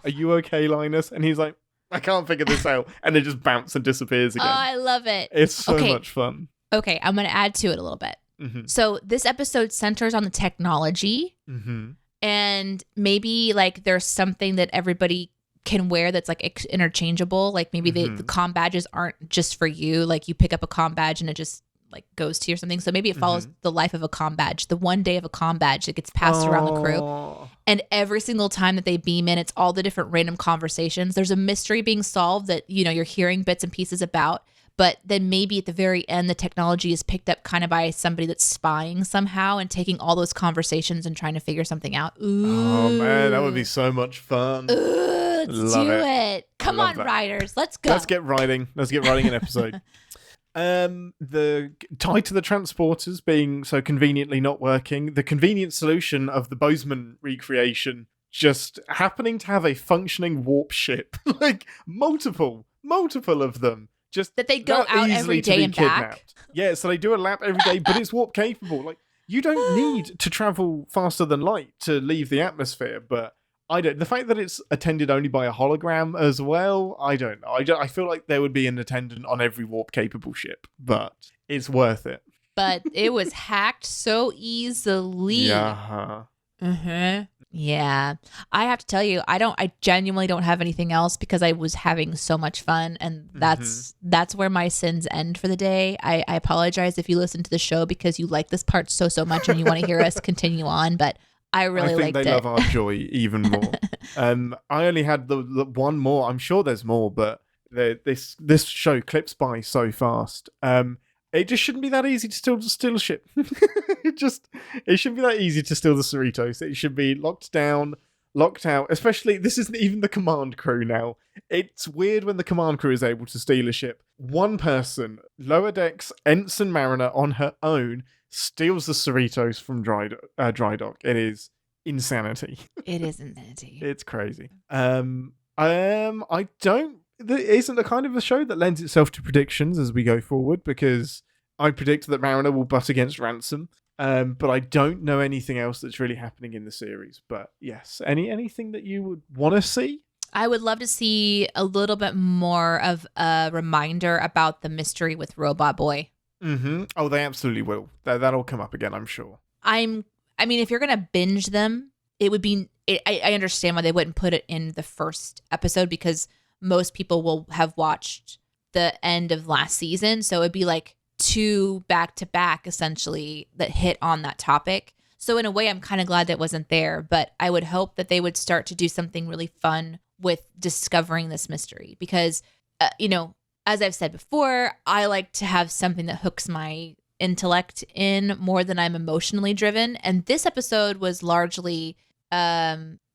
are you okay, Linus? And he's like, I can't figure this out. And it just bounces and disappears again. Oh, I love it. It's so much fun. Okay, I'm going to add to it a little bit. So this episode centers on the technology and maybe like there's something that everybody can wear that's like interchangeable. Like maybe the comm badges aren't just for you. Like you pick up a comm badge and it just like goes to you or something. So maybe it follows the life of a comm badge, the one day of a comm badge that gets passed around the crew. And every single time that they beam in, it's all the different random conversations. There's a mystery being solved that, you know, you're hearing bits and pieces about. But then maybe at the very end, the technology is picked up kind of by somebody that's spying somehow and taking all those conversations and trying to figure something out. Ooh. Oh, man, that would be so much fun. Ooh, let's do it. Come on, writers. Let's go. Let's get writing. Let's get writing an episode. The tied to the transporters being so conveniently not working, the convenient solution of the Bozeman recreation just happening to have a functioning warp ship. Like multiple of them. Just that they go out every day and back. Yeah, so they do a lap every day, but it's warp capable. Like you don't need to travel faster than light to leave the atmosphere, but the fact that it's attended only by a hologram as well, I don't know. I feel like there would be an attendant on every warp capable ship, but it's worth it. But it was hacked so easily. Yeah. Yeah. I have to tell you, I genuinely don't have anything else because I was having so much fun, and that's where my sins end for the day. I apologize if you listen to the show because you like this part so much and you want to hear us continue on, but I really liked it. I think they love our joy even more. I only had the one more. I'm sure there's more, but This show clips by so fast. It just shouldn't be that easy to steal a ship. It shouldn't be that easy to steal the Cerritos. It should be locked down, locked out. Especially, this isn't even the command crew now. It's weird when the command crew is able to steal a ship. One person, lower decks, ensign mariner on her own, steals the Cerritos from dry dock. It is insanity. It is insanity. It's crazy. I don't. There isn't a kind of a show that lends itself to predictions as we go forward, because I predict that Mariner will butt against Ransom. But I don't know anything else that's really happening in the series. But yes, anything that you would want to see? I would love to see a little bit more of a reminder about the mystery with Robot Boy. Mm-hmm. Oh, they absolutely will. That'll come up again, I'm sure. I mean, if you're gonna binge them, it would be. I understand why they wouldn't put it in the first episode, because most people will have watched the end of last season. So it'd be like 2 back-to-back, essentially, that hit on that topic. So in a way, I'm kind of glad that wasn't there. But I would hope that they would start to do something really fun with discovering this mystery. Because, as I've said before, I like to have something that hooks my intellect in more than I'm emotionally driven. And this episode was largely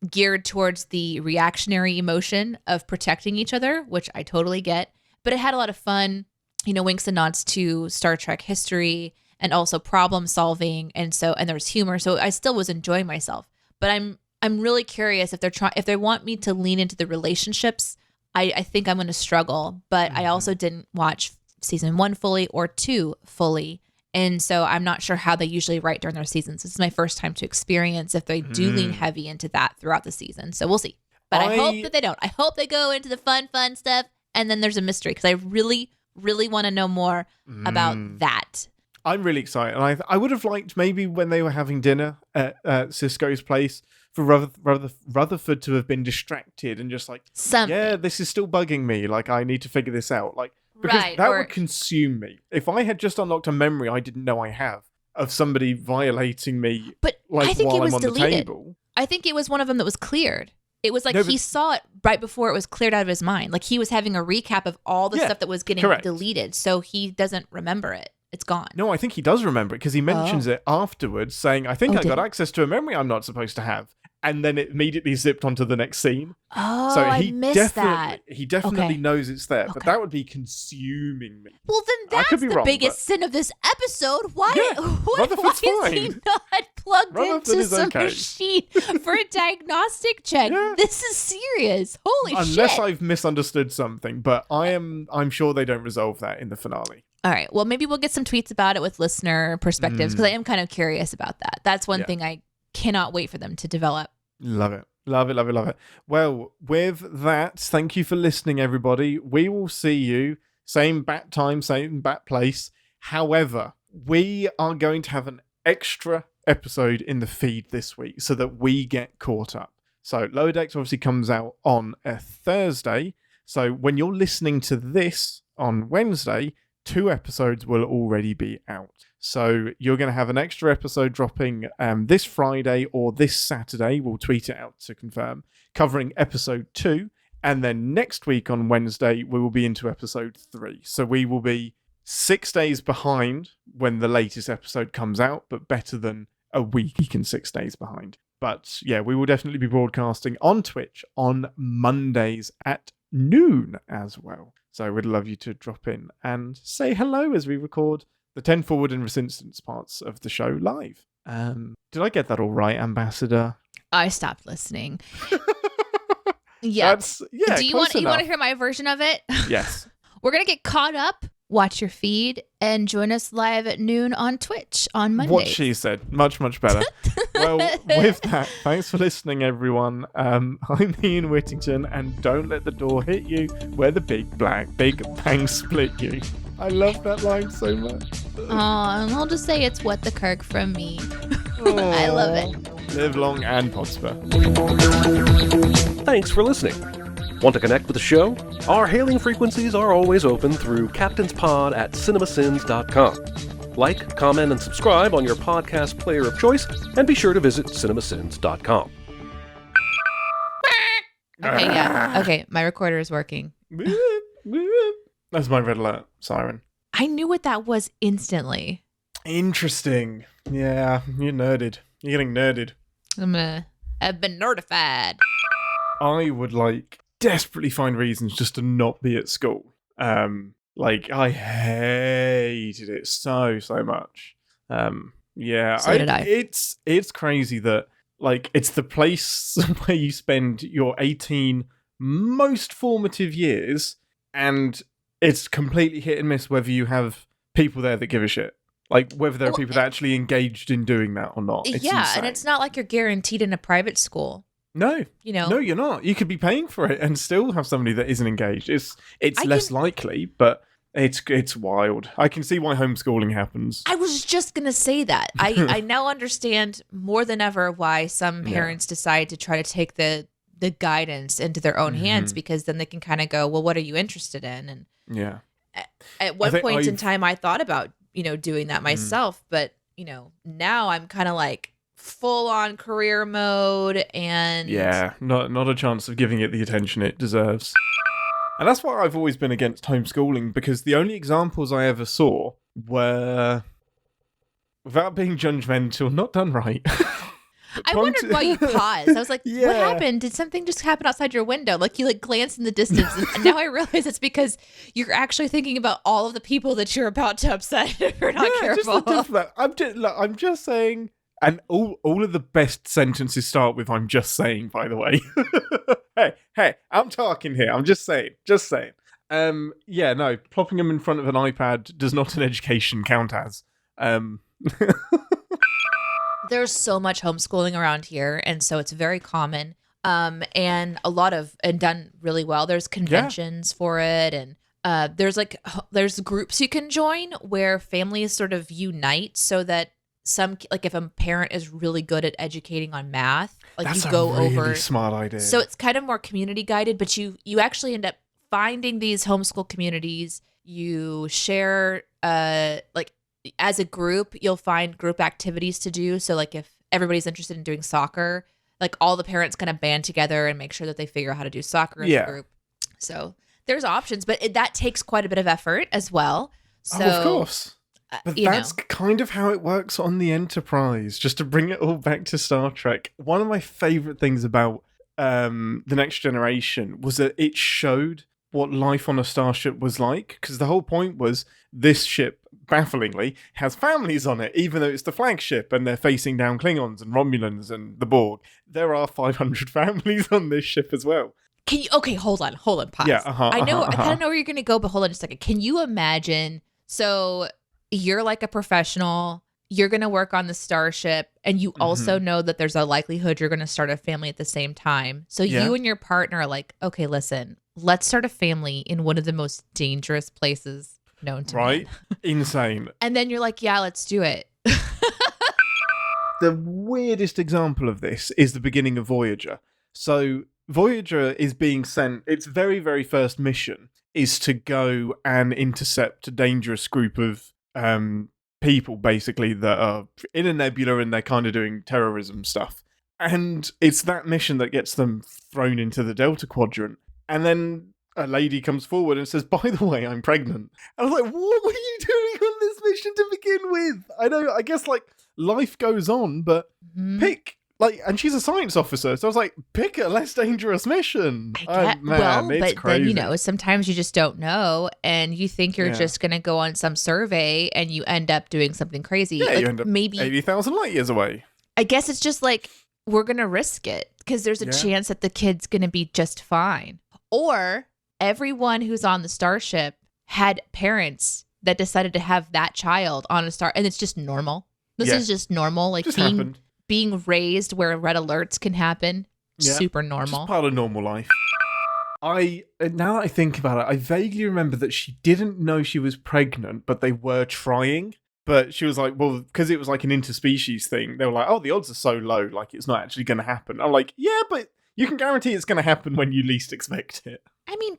geared towards the reactionary emotion of protecting each other, which I totally get. But it had a lot of fun, winks and nods to Star Trek history and also problem solving, and there was humor. So I still was enjoying myself. But I'm really curious if they want me to lean into the relationships. I think I'm going to struggle. But I also didn't watch season 1 fully or 2 fully. And so I'm not sure how they usually write during their seasons. This is my first time to experience if they do lean heavy into that throughout the season. So we'll see. But I hope that they don't. I hope they go into the fun stuff, and then there's a mystery, because I really, really want to know more about that. I'm really excited. And I would have liked maybe when they were having dinner at Cisco's place for Rutherford to have been distracted and just like, something. Yeah, this is still bugging me. Like, I need to figure this out. Like, because that would consume me. If I had just unlocked a memory I didn't know I have of somebody violating me, but like, I think while it was I'm on deleted. the table. I think it was one of them that was cleared. It was like he saw it right before it was cleared out of his mind. Like, he was having a recap of all the stuff that was getting deleted. So he doesn't remember it. It's gone. No, I think he does remember it, because he mentions it afterwards, saying, I think I got access to a memory I'm not supposed to have. And then it immediately zipped onto the next scene. Oh, so I missed that. He definitely knows it's there, but that would be consuming me. Well, then that's the biggest sin of this episode. Why is he not plugged into some machine for a diagnostic check? Yeah. This is serious. Holy shit. Unless I've misunderstood something, but I'm sure they don't resolve that in the finale. All right. Well, maybe we'll get some tweets about it with listener perspectives, because I am kind of curious about that. That's one thing I cannot wait for them to develop. Love it. Love it, love it, love it. Well, with that, thank you for listening, everybody. We will see you, same bat time, same bat place. However, we are going to have an extra episode in the feed this week so that we get caught up. So Lower Decks obviously comes out on a Thursday. So when you're listening to this on Wednesday, 2 episodes will already be out. So you're going to have an extra episode dropping this Friday or this Saturday. We'll tweet it out to confirm, covering episode 2. And then next week on Wednesday, we will be into episode 3. So we will be 6 days behind when the latest episode comes out, but better than a week and 6 days behind. But yeah, we will definitely be broadcasting on Twitch on Mondays at noon as well. So we'd love you to drop in and say hello as we record the 10 forward and ReSINstance parts of the show live. Did I get that all right, Ambassador? I stopped listening. Yeah. Do you want to hear my version of it? Yes. We're going to get caught up. Watch your feed and join us live at noon on Twitch on Monday. What she said. Much, much better. Well, with that, thanks for listening, everyone. I'm Ian Whittington, and don't let the door hit you where the big bang split you. I love that line so much. And I'll just say it's what the Kirk from me. I love it. Live long and Podsper. Thanks for listening. Want to connect with the show? Our hailing frequencies are always open through captainspod@cinemasins.com. Like, comment, and subscribe on your podcast player of choice, and be sure to visit cinemasins.com. Okay, yeah. Okay, my recorder is working. That's my red alert siren. I knew what that was instantly. Interesting. Yeah, you're nerded. You're getting nerded. I've been nerdified. I would desperately find reasons just to not be at school. I hated it so much. Yeah, so did I. It's crazy that it's the place where you spend your 18 most formative years, and it's completely hit and miss whether you have people there that give a shit. Whether there are people that actually engaged in doing that or not. It's insane. And it's not like you're guaranteed in a private school. No. No, you're not. You could be paying for it and still have somebody that isn't engaged. It's less likely, but it's wild. I can see why homeschooling happens. I was just going to say that. I now understand more than ever why some parents decide to try to take the guidance into their own hands, because then they can kind of go, well, what are you interested in? And yeah. At one point in time, I thought about, doing that myself, but, now I'm kind of full on career mode, and not a chance of giving it the attention it deserves. And that's why I've always been against homeschooling, because the only examples I ever saw were, without being judgmental, not done right. I wondered why you paused. I was like, what happened? Did something just happen outside your window? You glanced in the distance, and now I realize it's because you're actually thinking about all of the people that you're about to upset if you're not careful. I'm just saying, and all of the best sentences start with "I'm just saying." By the way, hey, I'm talking here. I'm just saying. Plopping them in front of an iPad does not an education count as. There's so much homeschooling around here, and so it's very common, and done really well. There's conventions for it, and there's groups you can join where families sort of unite so that if a parent is really good at educating on math, that's you go a really over. Smart idea. So it's kind of more community guided, but you actually end up finding these homeschool communities. You share as a group, you'll find group activities to do. So if everybody's interested in doing soccer, all the parents kind of band together and make sure that they figure out how to do soccer in the group. So there's options, but that takes quite a bit of effort as well. So, of course. But that's kind of how it works on the Enterprise. Just to bring it all back to Star Trek, one of my favorite things about The Next Generation was that it showed what life on a starship was like, because the whole point was this ship, bafflingly, has families on it, even though it's the flagship and they're facing down Klingons and Romulans and the Borg. There are 500 families on this ship as well. Can you? Okay, hold on, pause. Yeah, I kind of know where you're going to go, but hold on just a second. Can you imagine? So you're a professional. You're going to work on the starship, and you also know that there's a likelihood you're going to start a family at the same time. So you and your partner are like, okay, listen, let's start a family in one of the most dangerous places known to man. Man. Insane. And then you're like, yeah, let's do it. The weirdest example of this is the beginning of Voyager. So Voyager is being sent, its very, very first mission is to go and intercept a dangerous group of people, basically, that are in a nebula and they're kind of doing terrorism stuff. And it's that mission that gets them thrown into the Delta Quadrant. And then a lady comes forward and says, by the way, I'm pregnant. And I was like, what were you doing on this mission to begin with? I guess life goes on, but pick, and she's a science officer. So I was like, pick a less dangerous mission. It's crazy. Then, sometimes you just don't know. And you think you're just going to go on some survey and you end up doing something crazy. Yeah, you end up maybe 80,000 light years away. I guess it's just we're going to risk it because there's a chance that the kid's going to be just fine. Or everyone who's on the starship had parents that decided to have that child on a star, and it's just normal. This is just normal, being raised where red alerts can happen. Super normal. Just part of normal life. Now that I think about it, I vaguely remember that she didn't know she was pregnant, but they were trying. But she was like, well, because it was an interspecies thing, they were like, oh, the odds are so low, it's not actually going to happen. I'm like, yeah, but you can guarantee it's going to happen when you least expect it. I mean,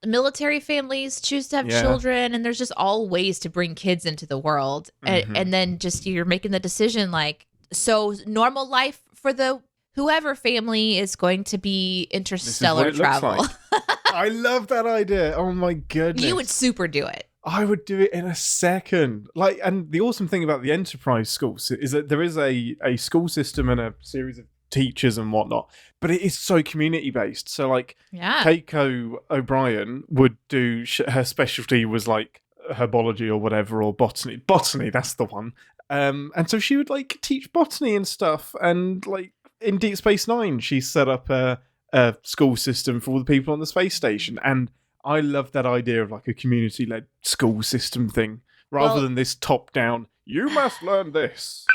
military families choose to have children, and there's just all ways to bring kids into the world. And then just you're making the decision, so normal life for the whoever family is going to be interstellar travel. I love that idea. Oh my goodness. You would super do it. I would do it in a second. Like, and the awesome thing about the enterprise schools is that there is a school system and a series of teachers and whatnot, but it is so community based. So like Keiko O'Brien would do her specialty was like herbology or whatever, or botany, that's the one. And so she would like teach botany and stuff, and like in Deep Space Nine she set up a school system for all the people on the space station, and I love that idea of like a community led school system thing rather than this top down, you must learn this.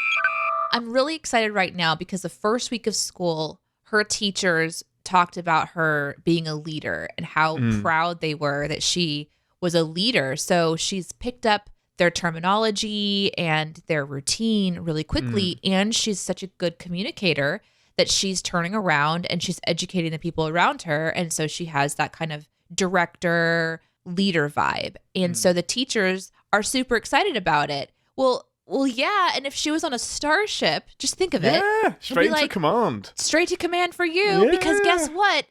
I'm really excited right now because the first week of school, her teachers talked about her being a leader and how proud they were that she was a leader. So she's picked up their terminology and their routine really quickly. And she's such a good communicator that she's turning around and she's educating the people around her. And so she has that kind of director leader vibe. And so the teachers are super excited about it. Well, yeah, and if she was on a starship, just think of it. Yeah, straight to command. Straight to command for you, because guess what?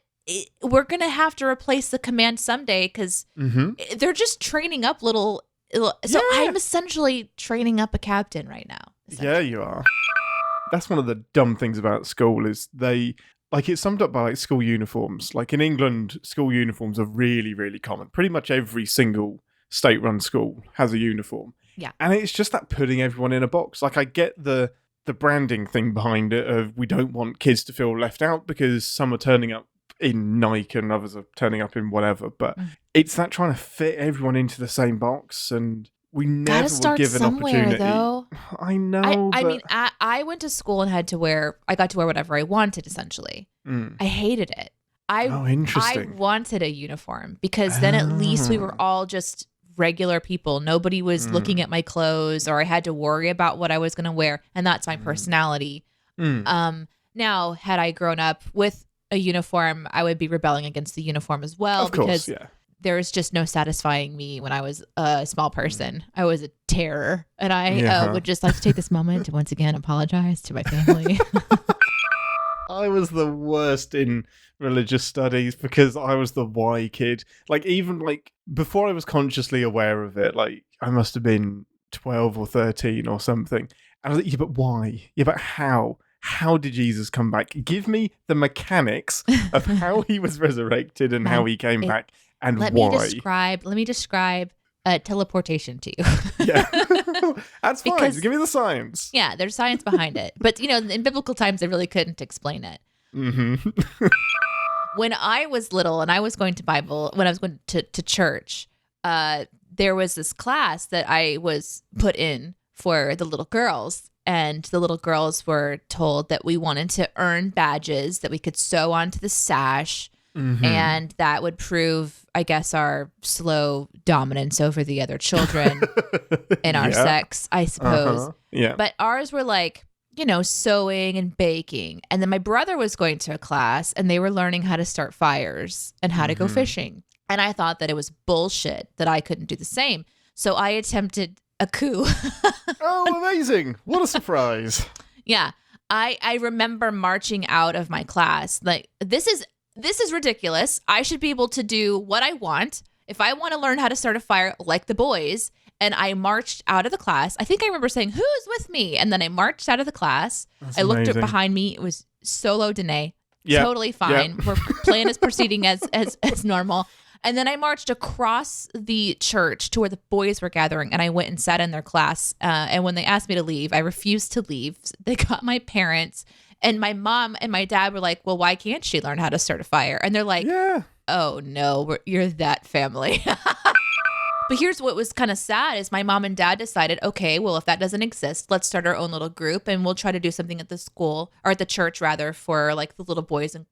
We're going to have to replace the command someday because they're just training up little. So I'm essentially training up a captain right now. Yeah, you are. That's one of the dumb things about school is it's summed up by like school uniforms. Like in England, school uniforms are really, really common. Pretty much every single state-run school has a uniform. Yeah. And it's just that putting everyone in a box. Like I get the branding thing behind it of we don't want kids to feel left out because some are turning up in Nike and others are turning up in whatever. But it's that trying to fit everyone into the same box, and we never were given opportunity. Though. I know. I mean, I went to school and I got to wear whatever I wanted, essentially. I hated it. Interesting. I wanted a uniform because then at least we were all just regular people. Nobody was looking at my clothes, or I had to worry about what I was going to wear, and that's my personality. Now, had I grown up with a uniform, I would be rebelling against the uniform as well, because there was just no satisfying me when I was a small person. I was a terror, and I would just like to take this moment to once again apologize to my family. I was the worst in religious studies because I was the why kid. Like, even like before I was consciously aware of it, like I must have been 12 or 13 or something. And I was like, yeah, but why? Yeah, but how? How did Jesus come back? Give me the mechanics of how he was resurrected and how he came back and why. Let me describe teleportation to you. Yeah. That's fine. Give me the science. Yeah, there's science behind it. But, in biblical times, they really couldn't explain it. When I was little and I was going when I was going to church, there was this class that I was put in for the little girls. And the little girls were told that we wanted to earn badges that we could sew onto the sash. And that would prove, I guess, our slow dominance over the other children in our sex, I suppose. Yeah. But ours were like, sewing and baking. And then my brother was going to a class and they were learning how to start fires and how to go fishing. And I thought that it was bullshit that I couldn't do the same. So I attempted a coup. Oh, amazing. What a surprise. Yeah. I remember marching out of my class. Like, this is ridiculous. I should be able to do what I want. If I want to learn how to start a fire like the boys. And I marched out of the class. I think I remember saying, who's with me? And then I marched out of the class. I looked up behind me. It was solo Deneé. Yep. Totally fine. Yep. We're plan is proceeding as normal. And then I marched across the church to where the boys were gathering, and I went and sat in their class. And when they asked me to leave, I refused to leave. They got my parents, and my mom and my dad were like, well, why can't she learn how to start a fire? And they're like, oh, no, you're that family. But here's what was kind of sad is my mom and dad decided, okay, well, if that doesn't exist, let's start our own little group, and we'll try to do something at the school, or at the church, rather, for like the little boys and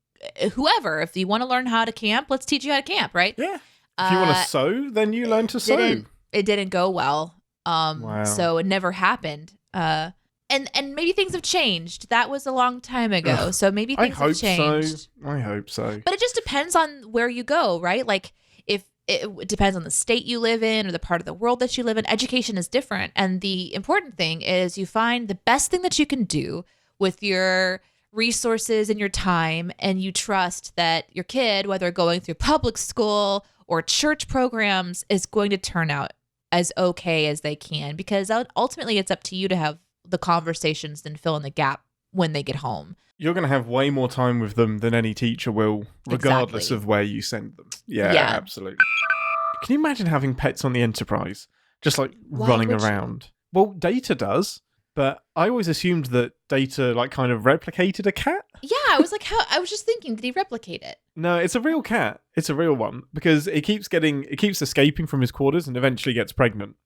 whoever. If you want to learn how to camp, let's teach you how to camp, right? Yeah. If you want to sew, then you learn to sew. It didn't go well. Wow. So it never happened. And maybe things have changed. That was a long time ago. So maybe things have changed. I hope so. But it just depends on where you go, right? Like if it depends on the state you live in or the part of the world that you live in. Education is different. And the important thing is you find the best thing that you can do with your resources and your time, and you trust that your kid, whether going through public school or church programs, is going to turn out as okay as they can, because ultimately it's up to you to have the conversations and fill in the gap when they get home. You're going to have way more time with them than any teacher will, regardless of where you send them. Yeah, absolutely. Can you imagine having pets on the Enterprise? Just like running around. Well, Data does, but I always assumed that Data like kind of replicated a cat. Yeah, I was like, I was just thinking, did he replicate it? No, it's a real cat. It's a real one, because it keeps escaping from his quarters and eventually gets pregnant.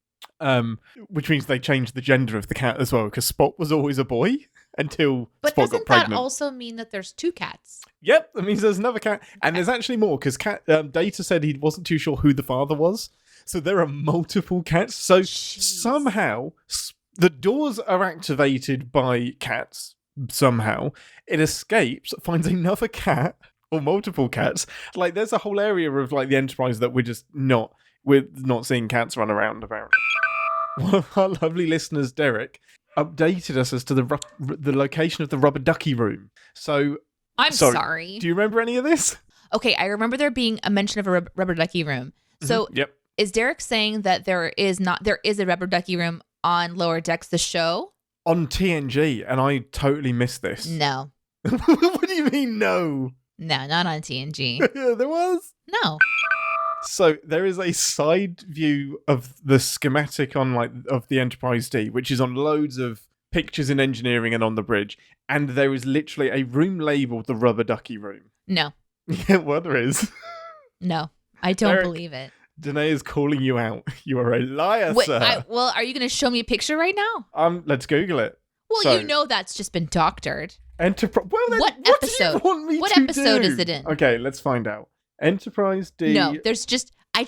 Which means they changed the gender of the cat as well, because Spot was always a boy until Spot got pregnant. But doesn't that also mean that there's 2 cats? Yep, that means there's another cat. And there's actually more, because Data said he wasn't too sure who the father was. So there are multiple cats. So somehow the doors are activated by cats. Somehow it escapes, finds another cat or multiple cats. Like there's a whole area of like the Enterprise that we're not seeing cats run around about. One of our lovely listeners, Derek, updated us as to the location of the rubber ducky room. So I'm sorry. Do you remember any of this? Okay, I remember there being a mention of a rubber ducky room. So Yep. Is Derek saying that there is a rubber ducky room on Lower Decks, the show? On TNG, and I totally missed this. No. What do you mean, no? No, not on TNG. There was? No. So there is a side view of the schematic of the Enterprise D, which is on loads of pictures in engineering and on the bridge, and there is literally a room labelled the rubber ducky room. No. Yeah, well, there is. No, I don't believe it. Deneé is calling you out. You are a liar, sir. Well, are you going to show me a picture right now? Let's Google it. Well, so, you know that's just been doctored. Enterprise. Well, then, what episode? What episode is it in? Okay, let's find out. Enterprise D. No, I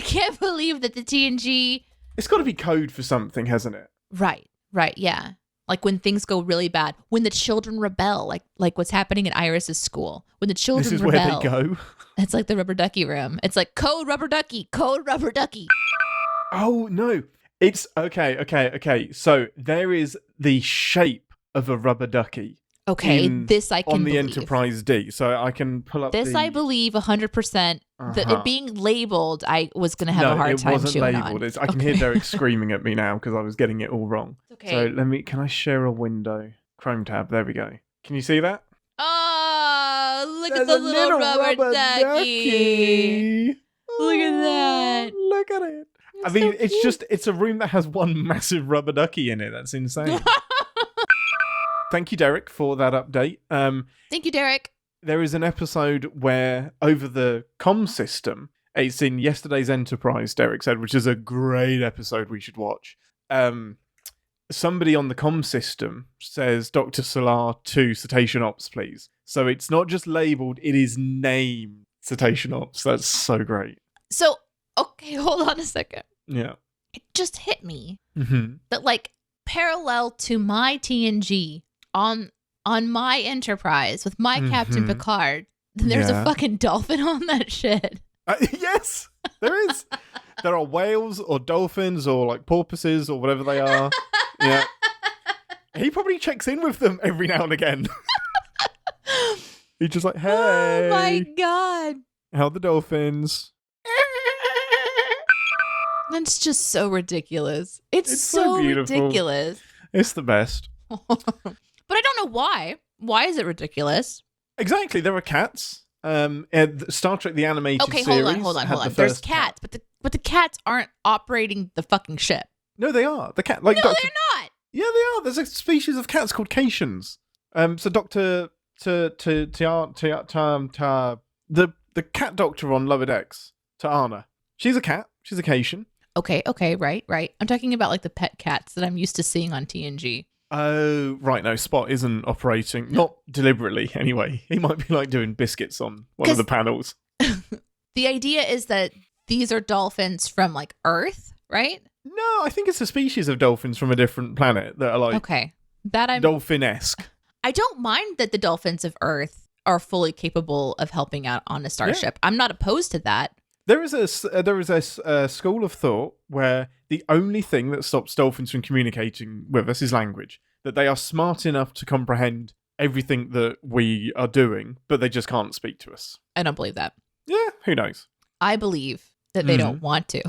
can't believe that the TNG. It's got to be code for something, hasn't it? Right, yeah. Like when things go really bad, when the children rebel, like what's happening at Iris's school. When the children rebel. This is where they go. It's like the rubber ducky room. It's like code rubber ducky. Oh, no. It's okay. So there is the shape of a rubber ducky. Okay, this I can on the believe. Enterprise D. So I can pull up this. I believe 100%. It being labeled, I was going to have a hard time chewing on. It wasn't labeled. I can hear Derek screaming at me now because I was getting it all wrong. Okay. So can I share a window? Chrome tab. There we go. Can you see that? Oh, look at the little rubber ducky. Look at that. Look at it. I mean, it's a room that has one massive rubber ducky in it. That's insane. Thank you, Derek, for that update. Thank you, Derek. There is an episode where over the comm system, it's in yesterday's Enterprise, Derek said, which is a great episode we should watch. Somebody on the comm system says, Dr. Solar to Cetacean Ops, please. So it's not just labelled, it is named Cetacean Ops. That's so great. So, okay, hold on a second. Yeah. It just hit me that, like, parallel to my TNG on my Enterprise with my Captain Picard, there's a fucking dolphin on that shit. Yes, there is. There are whales or dolphins or like porpoises or whatever they are. Yeah. He probably checks in with them every now and again. He's just like, hey. Oh my God. How are the dolphins? That's just so ridiculous. It's so ridiculous. It's the best. But I don't know why. Why is it ridiculous? Exactly. There are cats. Star Trek the animated series. Okay, hold on. There's cats, but the cats aren't operating the fucking ship. No, they are. The cat, no, they're not. Yeah, they are. There's a species of cats called Caitians. So Doctor the cat doctor on Lower Decks, Ta'ana. She's a cat. She's a Caitian. Okay, right. I'm talking about like the pet cats that I'm used to seeing on TNG. Oh, right. No, Spot isn't operating, not deliberately anyway. He might be like doing biscuits on one of the panels. The idea is that these are dolphins from like Earth, right? No, I think it's a species of dolphins from a different planet that are like dolphin-esque. I don't mind that the dolphins of Earth are fully capable of helping out on a starship. Yeah. I'm not opposed to that. There is a school of thought where the only thing that stops dolphins from communicating with us is language. that they are smart enough to comprehend everything that we are doing, but they just can't speak to us. I don't believe that. Yeah, who knows? I believe that they don't want to.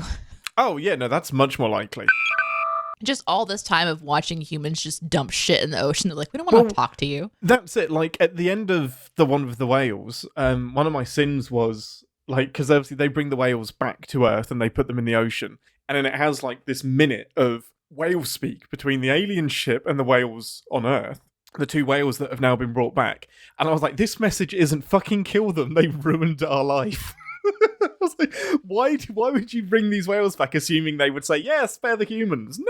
Oh, yeah, no, that's much more likely. Just all this time of watching humans just dump shit in the ocean. They're like, we don't want to talk to you. That's it. Like, at the end of the one with the whales, one of my sins was, like, because obviously they bring the whales back to Earth and they put them in the ocean. And then it has, like, this minute of whale speak between the alien ship and the whales on Earth. The two whales that have now been brought back. And I was like, this message isn't fucking kill them. They ruined our life. I was like, why would you bring these whales back assuming they would say, yeah, spare the humans?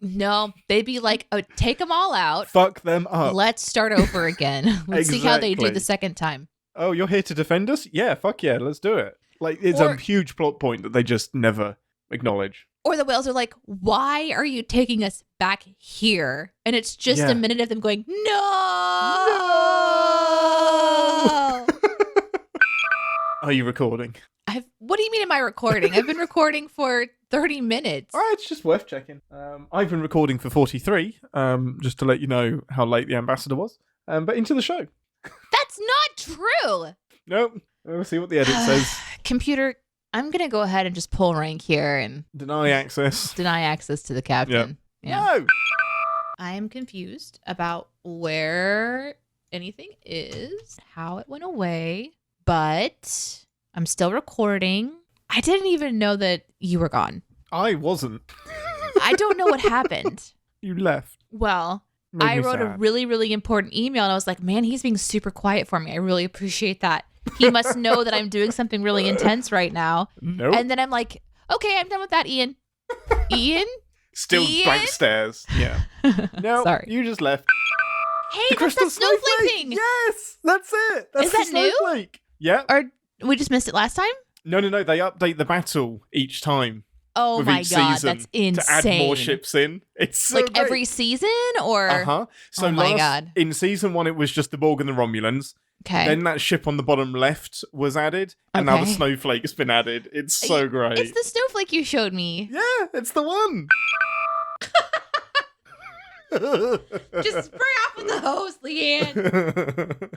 No, they'd be like, oh, take them all out. Fuck them up. Let's start over again. Let's see how they do the second time. Oh, you're here to defend us? Yeah, fuck yeah, let's do it. Like, it's a huge plot point that they just never acknowledge. Or the whales are like, why are you taking us back here? And it's just a minute of them going, no! Are you recording? What do you mean am I recording? I've been recording for 30 minutes. All right, it's just worth checking. I've been recording for 43, just to let you know how late the ambassador was. But into the show. That's not true! Nope. We'll see what the edit says. Computer, I'm going to go ahead and just pull rank here and... Deny access to the captain. Yep. Yeah. No! I am confused about where anything is, how it went away, but I'm still recording. I didn't even know that you were gone. I wasn't. I don't know what happened. You left. Well, I wrote a really, really important email and I was like, man, he's being super quiet for me. I really appreciate that. He must know that I'm doing something really intense right now. Nope. And then I'm like, okay, I'm done with that, Ian. Ian? Still blank stares. Yeah. No, sorry. You just left. Hey, that's that snowflake thing. Yes, that's it. That's Is that the snowflake. New? Yeah. Or we just missed it last time? No. They update the battle each time. Oh with my each God, season that's insane. To add more ships in. It's so like great. every season or? Uh-huh. So oh my God. In season 1, it was just the Borg and the Romulans. Okay. Then that ship on the bottom left was added. And now the snowflake has been added. It's so great. It's the snowflake you showed me. Yeah, it's the one. Just spray off with the hose, Leanne.